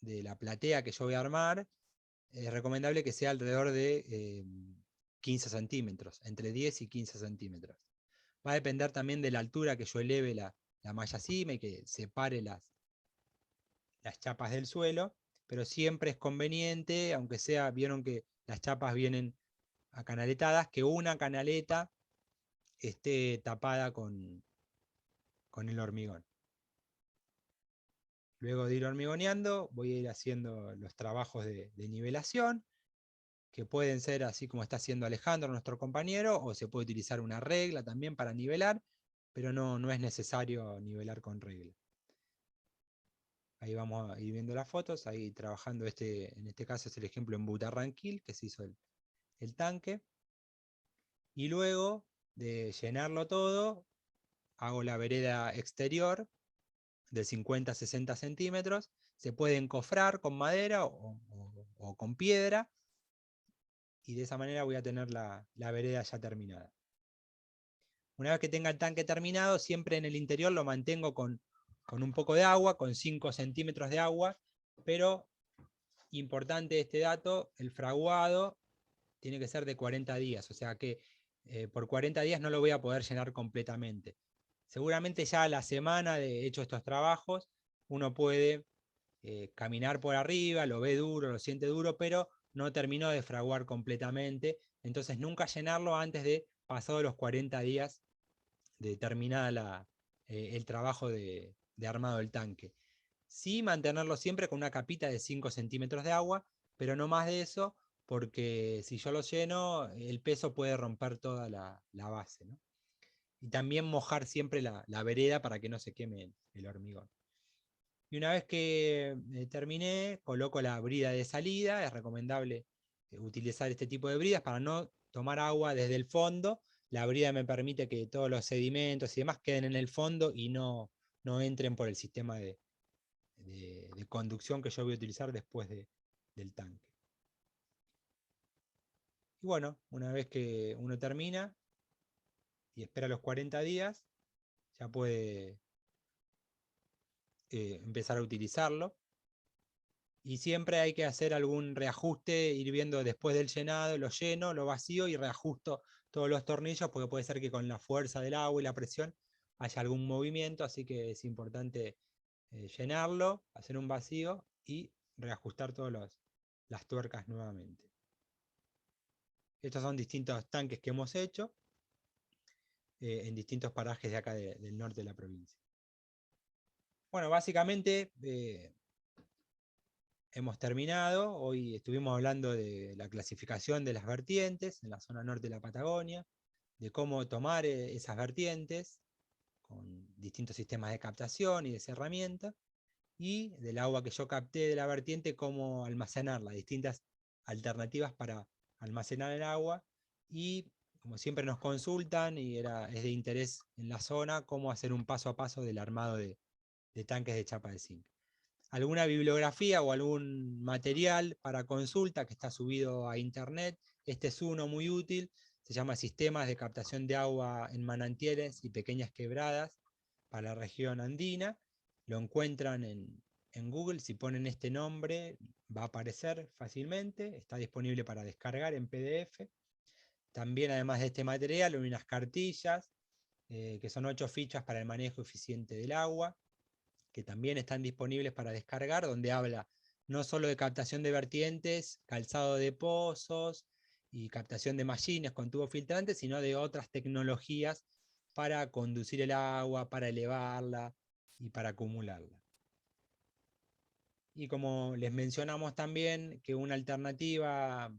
de la platea que yo voy a armar es recomendable que sea alrededor de 15 centímetros, entre 10 y 15 centímetros. Va a depender también de la altura que yo eleve la malla cima y que separe las chapas del suelo, pero siempre es conveniente, aunque sea, vieron que las chapas vienen acanaletadas, que una canaleta esté tapada con el hormigón. Luego de ir hormigoneando, voy a ir haciendo los trabajos de nivelación, que pueden ser así como está haciendo Alejandro, nuestro compañero, o se puede utilizar una regla también para nivelar, pero no es necesario nivelar con regla. Ahí vamos a ir viendo las fotos, ahí trabajando en este caso es el ejemplo en Butarranquil, que se hizo el tanque. Y luego de llenarlo todo, hago la vereda exterior de 50 a 60 centímetros, se puede encofrar con madera o con piedra, y de esa manera voy a tener la vereda ya terminada. Una vez que tenga el tanque terminado, siempre en el interior lo mantengo con un poco de agua, con 5 centímetros de agua, pero importante este dato, el fraguado tiene que ser de 40 días, o sea que por 40 días no lo voy a poder llenar completamente. Seguramente ya a la semana de hecho estos trabajos, uno puede caminar por arriba, lo ve duro, lo siente duro, pero no terminó de fraguar completamente, entonces nunca llenarlo antes de pasados los 40 días de terminada el trabajo de armado del tanque. Sí mantenerlo siempre con una capita de 5 centímetros de agua, pero no más de eso, porque si yo lo lleno, el peso puede romper toda la base, ¿no? Y también mojar siempre la vereda para que no se queme el hormigón. Y una vez que terminé, coloco la brida de salida. Es recomendable utilizar este tipo de bridas para no tomar agua desde el fondo. La brida me permite que todos los sedimentos y demás queden en el fondo y no entren por el sistema de conducción que yo voy a utilizar después del tanque. Y bueno, una vez que uno termina y espera los 40 días, ya puede empezar a utilizarlo. Y siempre hay que hacer algún reajuste, ir viendo después del llenado, lo lleno, lo vacío y reajusto todos los tornillos, porque puede ser que con la fuerza del agua y la presión haya algún movimiento, así que es importante llenarlo, hacer un vacío y reajustar todas las tuercas nuevamente. Estos son distintos tanques que hemos hecho en distintos parajes de acá del norte de la provincia. Bueno, básicamente hemos terminado. Hoy estuvimos hablando de la clasificación de las vertientes en la zona norte de la Patagonia, de cómo tomar esas vertientes con distintos sistemas de captación y de cerramiento, y del agua que yo capté de la vertiente, cómo almacenarla, distintas alternativas para almacenar el agua, y como siempre nos consultan, y es de interés en la zona, cómo hacer un paso a paso del armado de tanques de chapa de zinc. Alguna bibliografía o algún material para consulta que está subido a internet. Este es uno muy útil, se llama Sistemas de Captación de Agua en Manantiales y Pequeñas Quebradas para la región andina. Lo encuentran en Google, si ponen este nombre va a aparecer fácilmente, está disponible para descargar en PDF. También, además de este material, hay unas cartillas, que son 8 fichas para el manejo eficiente del agua, que también están disponibles para descargar, donde habla no solo de captación de vertientes, calzado de pozos y captación de mallines con tubos filtrantes, sino de otras tecnologías para conducir el agua, para elevarla y para acumularla. Y como les mencionamos también que una alternativa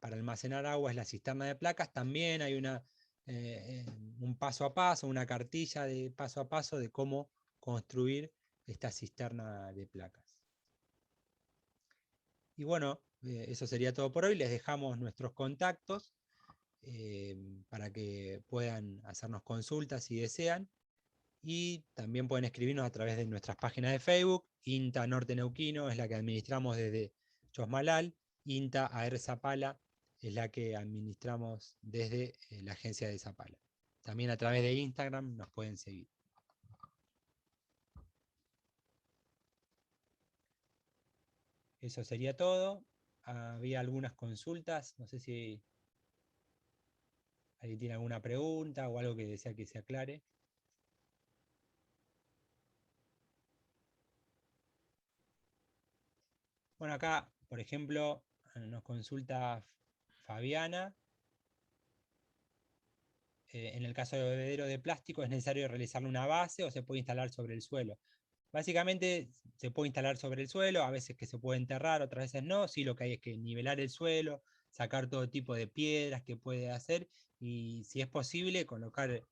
para almacenar agua es la cisterna de placas, también hay un paso a paso, una cartilla de paso a paso de cómo construir esta cisterna de placas. Y bueno, eso sería todo por hoy. Les dejamos nuestros contactos para que puedan hacernos consultas si desean. Y también pueden escribirnos a través de nuestras páginas de Facebook. INTA Norte Neuquino es la que administramos desde Chosmalal. INTA AR Zapala es la que administramos desde la agencia de Zapala. También a través de Instagram nos pueden seguir. Eso sería todo. Había algunas consultas, no sé si alguien tiene alguna pregunta o algo que desea que se aclare. Bueno, acá, por ejemplo, nos consulta Fabiana. En el caso de bebedero de plástico, ¿es necesario realizarle una base o se puede instalar sobre el suelo? Básicamente se puede instalar sobre el suelo, a veces que se puede enterrar, otras veces no. Sí, lo que hay es que nivelar el suelo, sacar todo tipo de piedras que puede hacer, y si es posible colocar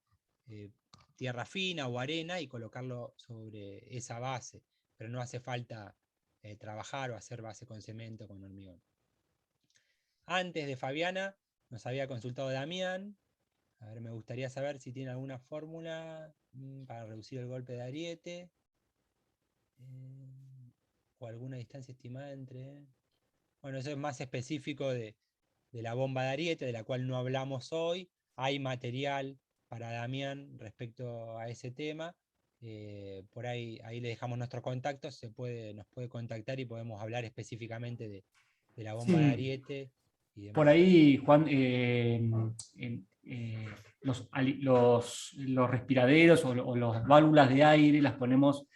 tierra fina o arena y colocarlo sobre esa base, pero no hace falta trabajar o hacer base con cemento, con hormigón. Antes de Fabiana nos había consultado Damián. A ver, me gustaría saber si tiene alguna fórmula para reducir el golpe de ariete. O alguna distancia estimada entre... Bueno, eso es más específico de la bomba de ariete, de la cual no hablamos hoy. Hay material para Damián respecto a ese tema. Por ahí le dejamos nuestros contactos, nos puede contactar y podemos hablar específicamente de la bomba de ariete y demás. Por ahí, Juan, los respiraderos o las válvulas de aire las ponemos,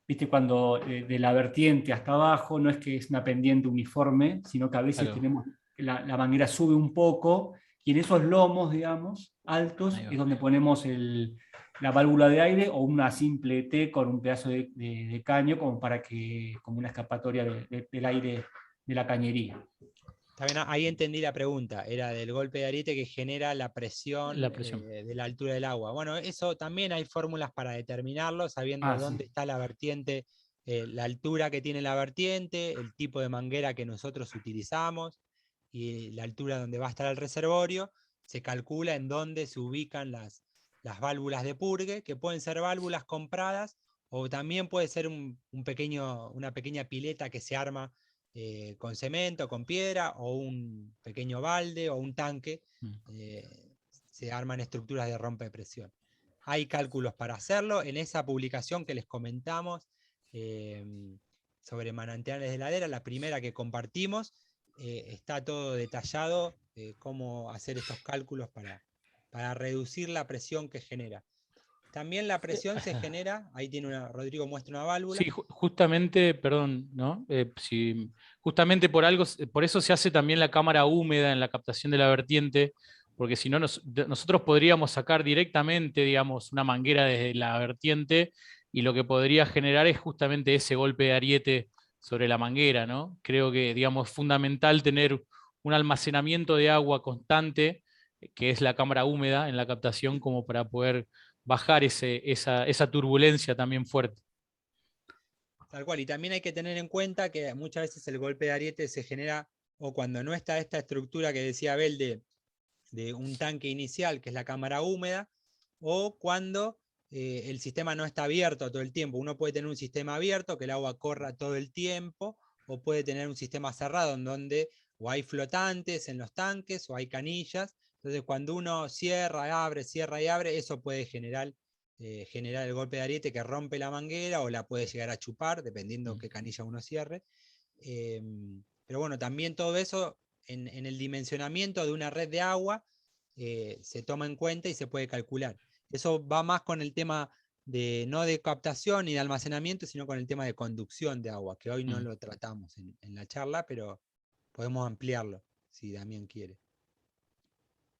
viste, cuando de la vertiente hasta abajo, no es que es una pendiente uniforme, sino que a veces tenemos, la manguera sube un poco, y en esos lomos, digamos, altos, es donde ponemos la válvula de aire o una simple T con un pedazo de caño, como una escapatoria del aire de la cañería. Está bien, ahí entendí la pregunta, era del golpe de ariete que genera la presión, de la altura del agua. Bueno, eso también hay fórmulas para determinarlo, sabiendo dónde está la vertiente, la altura que tiene la vertiente, el tipo de manguera que nosotros utilizamos y la altura donde va a estar el reservorio. Se calcula en dónde se ubican las válvulas de purgue, que pueden ser válvulas compradas o también puede ser una pequeña pileta que se arma con cemento, con piedra, o un pequeño balde o un tanque. Se arman estructuras de rompepresión. Hay cálculos para hacerlo. En esa publicación que les comentamos sobre manantiales de ladera, la primera que compartimos, está todo detallado, cómo hacer estos cálculos para reducir la presión que genera. También la presión se genera, ahí Rodrigo muestra una válvula. Sí, justamente, perdón, ¿no? Justamente por eso se hace también la cámara húmeda en la captación de la vertiente, porque si no nosotros podríamos sacar directamente, digamos, una manguera desde la vertiente, y lo que podría generar es justamente ese golpe de ariete sobre la manguera, ¿no? Creo que, digamos, es fundamental tener un almacenamiento de agua constante, que es la cámara húmeda en la captación, como para poder bajar esa turbulencia también fuerte. Tal cual, y también hay que tener en cuenta que muchas veces el golpe de ariete se genera o cuando no está esta estructura que decía Abel de un tanque inicial, que es la cámara húmeda, o cuando el sistema no está abierto todo el tiempo. Uno puede tener un sistema abierto, que el agua corra todo el tiempo, o puede tener un sistema cerrado en donde o hay flotantes en los tanques o hay canillas. Entonces cuando uno cierra y abre, eso puede generar el golpe de ariete que rompe la manguera o la puede llegar a chupar, dependiendo qué canilla uno cierre. Pero bueno, también todo eso en el dimensionamiento de una red de agua se toma en cuenta y se puede calcular. Eso va más con el tema no de captación ni de almacenamiento, sino con el tema de conducción de agua, que hoy no lo tratamos en la charla, pero podemos ampliarlo, si Damián quiere.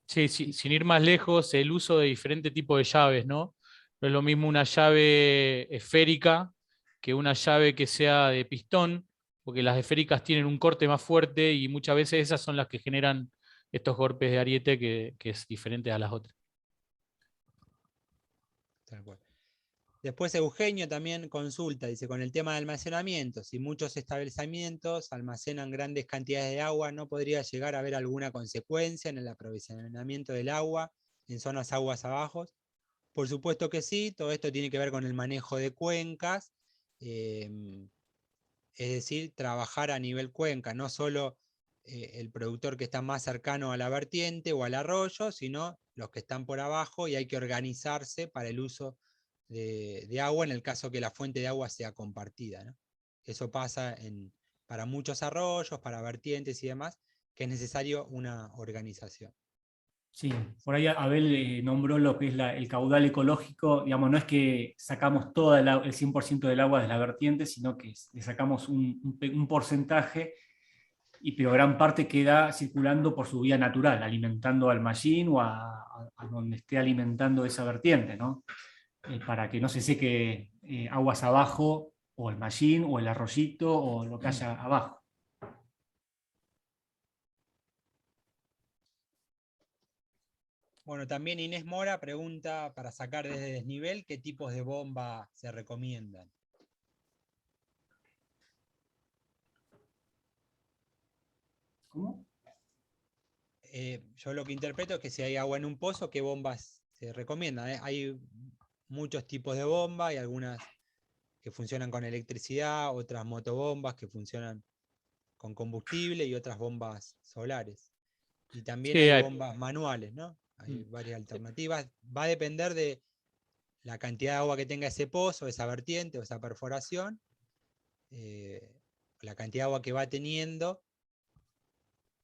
Sí, sí, sin ir más lejos, el uso de diferentes tipos de llaves, ¿no? No es lo mismo una llave esférica que una llave que sea de pistón, porque las esféricas tienen un corte más fuerte y muchas veces esas son las que generan estos golpes de ariete que es diferente a las otras. Tal cual. Después Eugenio también consulta, dice, con el tema de almacenamiento, si muchos establecimientos almacenan grandes cantidades de agua, ¿no podría llegar a haber alguna consecuencia en el aprovisionamiento del agua en zonas aguas abajo? Por supuesto que sí, todo esto tiene que ver con el manejo de cuencas, es decir, trabajar a nivel cuenca, no solo el productor que está más cercano a la vertiente o al arroyo, sino los que están por abajo, y hay que organizarse para el uso de agua en el caso que la fuente de agua sea compartida, ¿no? Eso pasa para muchos arroyos, para vertientes y demás, que es necesario una organización. Sí, por ahí Abel nombró lo que es el caudal ecológico. Digamos, no es que sacamos todo el 100% del agua de la vertiente, sino que le sacamos un porcentaje, pero gran parte queda circulando por su vía natural, alimentando al mallín o a donde esté alimentando esa vertiente, ¿no? Para que no se seque aguas abajo, o el mallín, o el arroyito, o lo que haya abajo. Bueno, también Inés Mora pregunta, para sacar desde desnivel, ¿qué tipos de bomba se recomiendan? ¿Cómo? Yo lo que interpreto es que si hay agua en un pozo, ¿qué bombas se recomiendan? Hay muchos tipos de bombas, hay algunas que funcionan con electricidad, otras motobombas que funcionan con combustible y otras bombas solares. Y también Sí, hay bombas manuales, ¿no? Hay varias alternativas. Va a depender de la cantidad de agua que tenga ese pozo, esa vertiente o esa perforación, la cantidad de agua que va teniendo,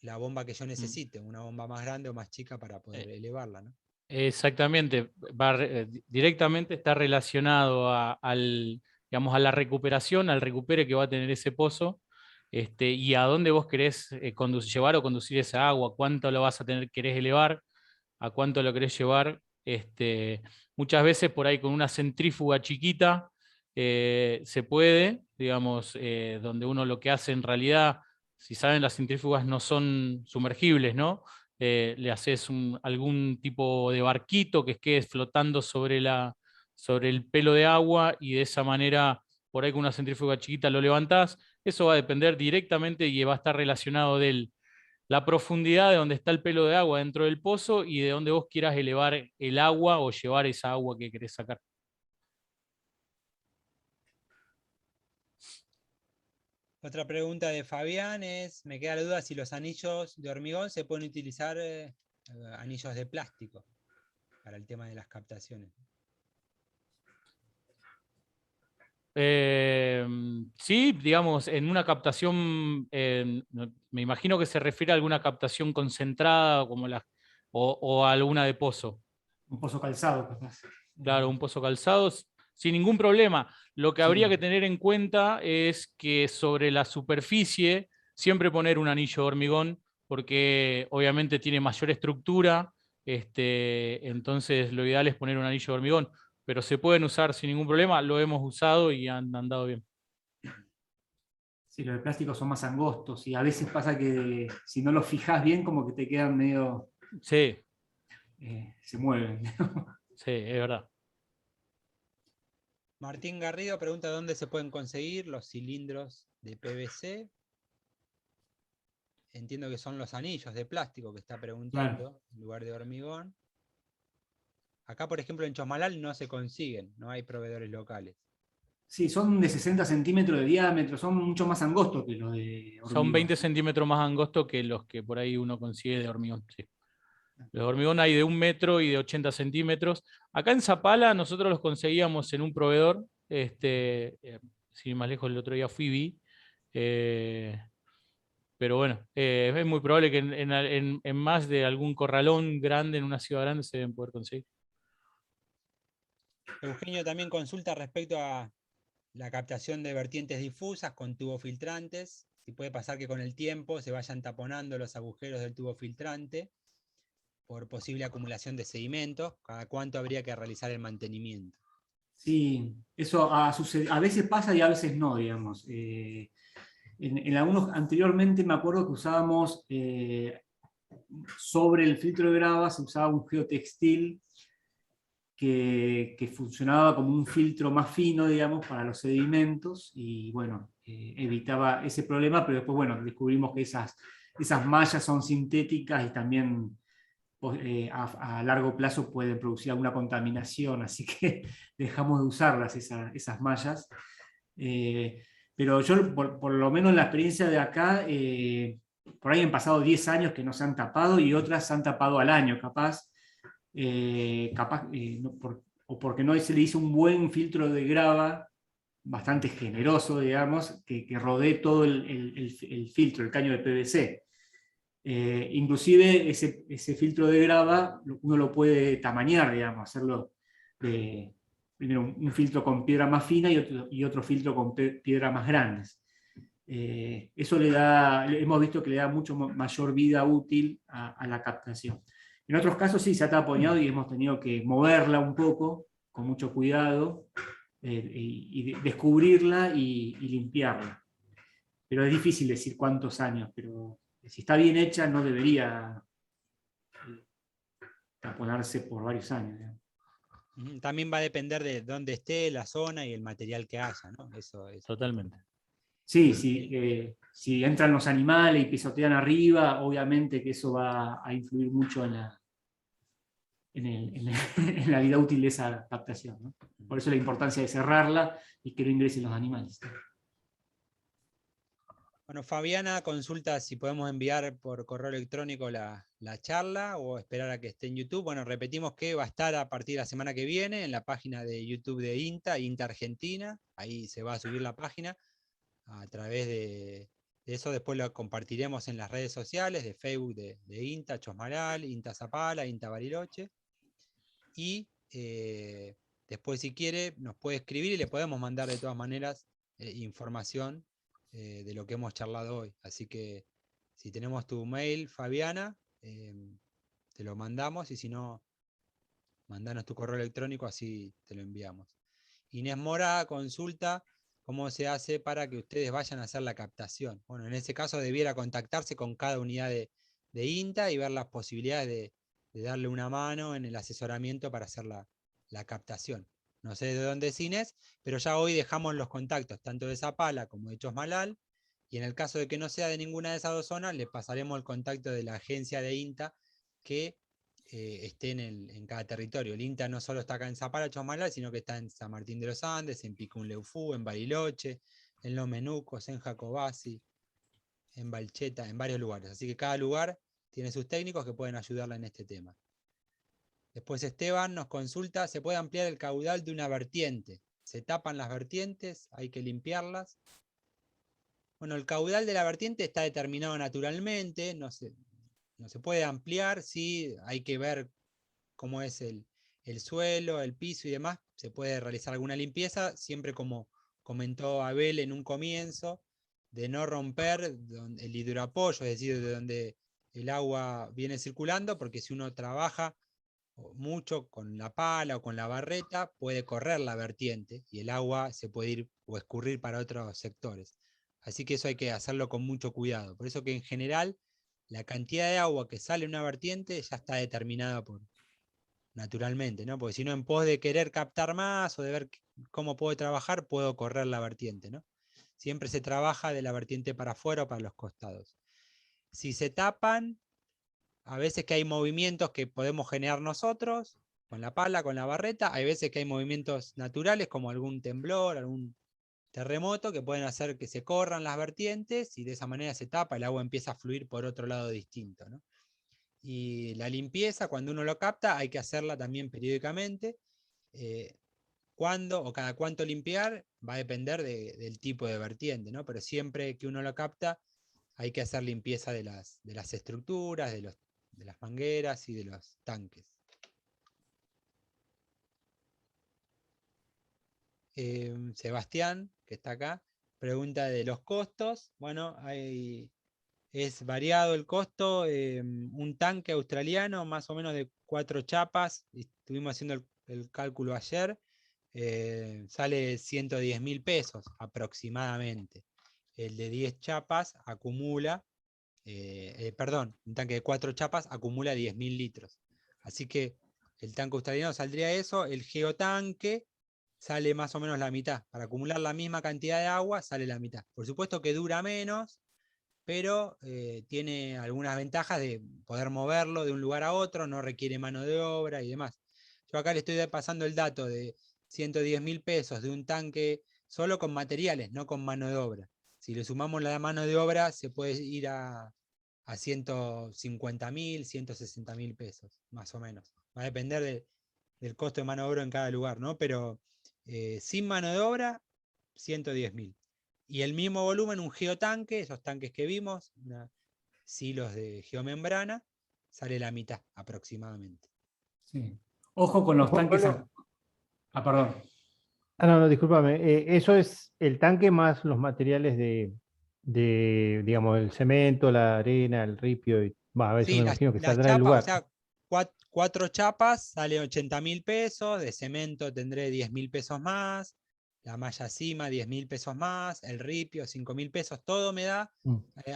la bomba que yo necesite, una bomba más grande o más chica para poder elevarla, ¿no? Exactamente, directamente está relacionado digamos, a la recuperación, al recupere que va a tener ese pozo, y a dónde vos querés llevar o conducir esa agua, cuánto lo vas a querés elevar, a cuánto lo querés llevar. Muchas veces por ahí con una centrífuga chiquita se puede, digamos, donde uno lo que hace en realidad, si saben, las centrífugas no son sumergibles, ¿no? Le haces algún tipo de barquito que quede flotando sobre el pelo de agua y de esa manera, por ahí con una centrífuga chiquita lo levantás. Eso va a depender directamente y va a estar relacionado de la profundidad de donde está el pelo de agua dentro del pozo y de donde vos quieras elevar el agua o llevar esa agua que querés sacar. Otra pregunta de Fabián es, me queda la duda si los anillos de hormigón se pueden utilizar anillos de plástico para el tema de las captaciones. Sí, digamos, en una captación, me imagino que se refiere a alguna captación concentrada como o a alguna de pozo. Un pozo calzado, capaz. Claro, un pozo calzado, sin ningún problema. Lo que habría Sí. que tener en cuenta es que sobre la superficie siempre poner un anillo de hormigón, porque obviamente tiene mayor estructura, entonces lo ideal es poner un anillo de hormigón, pero se pueden usar sin ningún problema, lo hemos usado y han andado bien. Sí, los de plástico son más angostos y a veces pasa que si no los fijas bien, como que te quedan medio... Sí, se mueven. sí, es verdad. Martín Garrido pregunta dónde se pueden conseguir los cilindros de PVC. entiendo que son los anillos de plástico que está preguntando, en lugar de hormigón. Acá, por ejemplo, en Chosmalal no se consiguen, no hay proveedores locales. Sí, son de 60 centímetros de diámetro, son mucho más angostos que los de hormigón. Son 20 centímetros más angostos que los que por ahí uno consigue de hormigón. Sí. Los de hormigón hay de 1 metro y de 80 centímetros. Acá en Zapala nosotros los conseguíamos en un proveedor, sin ir más lejos, el otro día fui vi. Pero bueno, es muy probable que en más de algún corralón grande, en una ciudad grande, se deben poder conseguir. Eugenio también consulta respecto a la captación de vertientes difusas con tubos filtrantes. Si puede pasar que con el tiempo se vayan taponando los agujeros del tubo filtrante por posible acumulación de sedimentos. ¿Cada cuánto habría que realizar el mantenimiento? Sí, eso a veces pasa y a veces no, digamos. En algunos, anteriormente me acuerdo que usábamos, sobre el filtro de grava se usaba un geotextil que funcionaba como un filtro más fino, digamos, para los sedimentos, y bueno, evitaba ese problema, pero después, bueno, descubrimos que esas mallas son sintéticas y también a largo plazo pueden producir alguna contaminación, así que dejamos de usarlas esas mallas. Pero yo, por lo menos en la experiencia de acá, por ahí han pasado 10 años que no se han tapado y otras se han tapado al año, capaz. O porque no se le hizo un buen filtro de grava, bastante generoso, digamos, que rodee todo el filtro, el caño de PVC. Inclusive ese filtro de grava uno lo puede tamañar, digamos, hacerlo primero un filtro con piedra más fina y otro filtro con piedras más grandes. Eso hemos visto que le da mucho mayor vida útil a la captación. En otros casos sí se ha taponeado y hemos tenido que moverla un poco, con mucho cuidado, y descubrirla y limpiarla. Pero es difícil decir cuántos años, pero si está bien hecha no debería taponarse por varios años. También va a depender de dónde esté, la zona y el material que haya, ¿no? Eso es totalmente. Sí, si entran los animales y pisotean arriba, obviamente que eso va a influir mucho en la vida útil de esa captación, ¿no? Por eso la importancia de cerrarla y que no ingresen los animales. Bueno, Fabiana consulta si podemos enviar por correo electrónico la charla o esperar a que esté en YouTube. Bueno, repetimos que va a estar a partir de la semana que viene en la página de YouTube de INTA Argentina. Ahí se va a subir la página a través de eso. Después lo compartiremos en las redes sociales de Facebook de INTA Chosmalal, INTA Zapala, INTA Bariloche. Y después, si quiere, nos puede escribir y le podemos mandar de todas maneras información de lo que hemos charlado hoy. Así que si tenemos tu mail, Fabiana, te lo mandamos, y si no, mandanos tu correo electrónico, así te lo enviamos. Inés Mora consulta cómo se hace para que ustedes vayan a hacer la captación. Bueno, en ese caso debiera contactarse con cada unidad de INTA y ver las posibilidades de darle una mano en el asesoramiento para hacer la captación. No sé de dónde es Inés, pero ya hoy dejamos los contactos, tanto de Zapala como de Chosmalal, y en el caso de que no sea de ninguna de esas dos zonas, le pasaremos el contacto de la agencia de INTA que esté en cada territorio. El INTA no solo está acá en Zapala, Chosmalal, sino que está en San Martín de los Andes, en Picunleufú, en Bariloche, en Los Menucos, en Jacobasi, en Balcheta, en varios lugares. Así que cada lugar tiene sus técnicos que pueden ayudarla en este tema. Después Esteban nos consulta, ¿se puede ampliar el caudal de una vertiente? ¿Se tapan las vertientes? ¿Hay que limpiarlas? Bueno, el caudal de la vertiente está determinado naturalmente, no se puede ampliar, sí, hay que ver cómo es el suelo, el piso y demás. Se puede realizar alguna limpieza, siempre como comentó Abel en un comienzo, de no romper el hidroapoyo, es decir, de donde el agua viene circulando, porque si uno trabaja mucho con la pala o con la barreta, puede correr la vertiente y el agua se puede ir o escurrir para otros sectores. Así que eso hay que hacerlo con mucho cuidado. Por eso que en general la cantidad de agua que sale en una vertiente ya está determinada naturalmente, ¿no? Porque si no, en pos de querer captar más o de ver cómo puedo trabajar, puedo correr la vertiente, ¿no? Siempre se trabaja de la vertiente para afuera o para los costados. Si se tapan, a veces que hay movimientos que podemos generar nosotros, con la pala, con la barreta, hay veces que hay movimientos naturales, como algún temblor, algún terremoto, que pueden hacer que se corran las vertientes, y de esa manera se tapa, el agua empieza a fluir por otro lado distinto, ¿no? Y la limpieza, cuando uno lo capta, hay que hacerla también periódicamente. Cuándo o cada cuánto limpiar va a depender del tipo de vertiente, ¿no? Pero siempre que uno lo capta, hay que hacer limpieza de las estructuras, de las mangueras y de los tanques. Sebastián, que está acá, pregunta de los costos. Bueno, es variado el costo. Un tanque australiano, más o menos de 4 chapas, estuvimos haciendo el cálculo ayer, sale 110.000 pesos aproximadamente. El de 10 chapas acumula, perdón, un tanque de 4 chapas acumula 10.000 litros. Así que el tanque australiano saldría eso, el geotanque sale más o menos la mitad. Para acumular la misma cantidad de agua sale la mitad. Por supuesto que dura menos, pero tiene algunas ventajas de poder moverlo de un lugar a otro, no requiere mano de obra y demás. Yo acá le estoy pasando el dato de 110.000 pesos de un tanque solo con materiales, no con mano de obra. Si le sumamos la mano de obra, se puede ir a 150.000, 160.000 pesos, más o menos. Va a depender del costo de mano de obra en cada lugar, ¿no? Pero sin mano de obra, 110.000. Y el mismo volumen, un geotanque, esos tanques que vimos, silos de geomembrana, sale la mitad aproximadamente. Sí. Ojo con los Juan tanques. Pablo. Perdón. No, discúlpame. Eso es el tanque más los materiales digamos, el cemento, la arena, el ripio. A veces Sí, me las imagino que saldrá del chapas, o lugar. sea, 4 chapas sale 80.000 pesos, de cemento tendré 10.000 pesos más, la malla cima 10.000 pesos más, el ripio 5.000 pesos, todo me da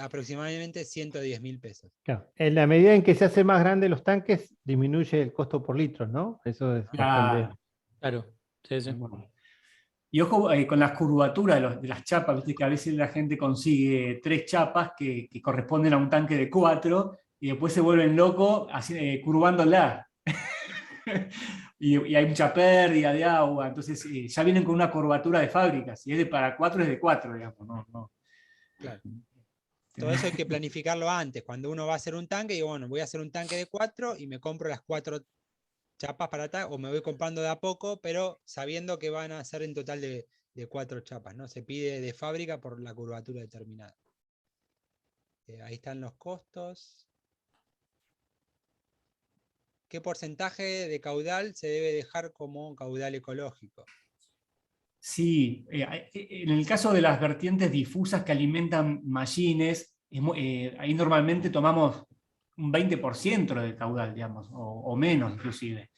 aproximadamente 110.000 pesos. Claro. En la medida en que se hace más grande los tanques, disminuye el costo por litros, ¿no? Eso es bastante. Claro, sí, sí. Bueno. Y ojo con las curvaturas de las chapas, viste que a veces la gente consigue 3 chapas que corresponden a un tanque de 4 y después se vuelven locos curvándola. y hay mucha pérdida de agua, entonces ya vienen con una curvatura de fábrica, si es para 4 es de 4, digamos. No. Claro. Todo eso hay que planificarlo antes. Cuando uno va a hacer un tanque, digo, bueno, voy a hacer un tanque de 4 y me compro las 4 chapas para atrás, o me voy comprando de a poco, pero sabiendo que van a ser en total de 4 chapas, ¿no? Se pide de fábrica por la curvatura determinada. Ahí están los costos. ¿Qué porcentaje de caudal se debe dejar como caudal ecológico? Sí, en el caso de las vertientes difusas que alimentan mallines, ahí normalmente tomamos un 20% del caudal, digamos, o menos inclusive.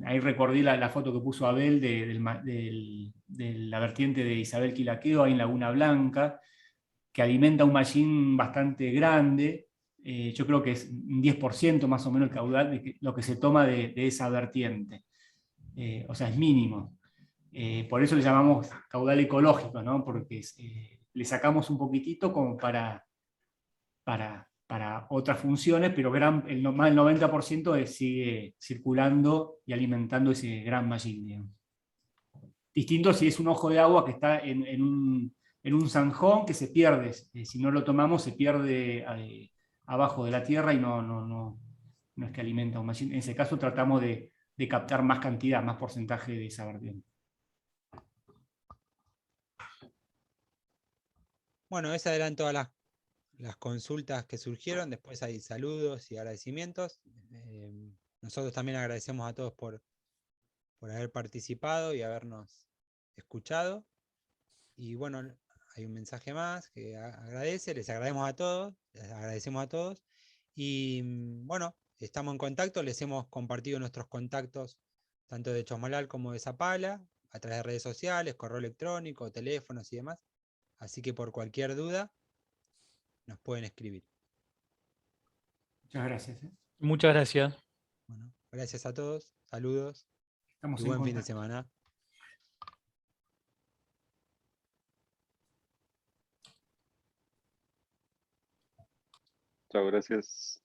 Ahí recordé la foto que puso Abel de la vertiente de Isabel Quilaqueo, ahí en Laguna Blanca, que alimenta un mallín bastante grande. Yo creo que es un 10% más o menos el caudal de lo que se toma de esa vertiente. O sea, es mínimo. Por eso le llamamos caudal ecológico, ¿no? Porque le sacamos un poquitito como para otras funciones, pero más del 90% sigue circulando y alimentando ese gran mallín. Distinto si es un ojo de agua que está en un zanjón que se pierde. Si no lo tomamos, se pierde abajo de la tierra y no es que alimenta un mallín. En ese caso tratamos de captar más cantidad, más porcentaje de esa vertiente. Bueno, esas eran todas las consultas que surgieron. Después hay saludos y agradecimientos. Nosotros también agradecemos a todos por haber participado y habernos escuchado. Y bueno, hay un mensaje más que agradece, les agradecemos a todos. Y bueno, estamos en contacto, les hemos compartido nuestros contactos, tanto de Chosmalal como de Zapala, a través de redes sociales, correo electrónico, teléfonos y demás. Así que por cualquier duda, nos pueden escribir. Muchas gracias. Muchas gracias. Bueno, gracias a todos, saludos Estamos y en buen fin de contacto. semana. Chao, gracias.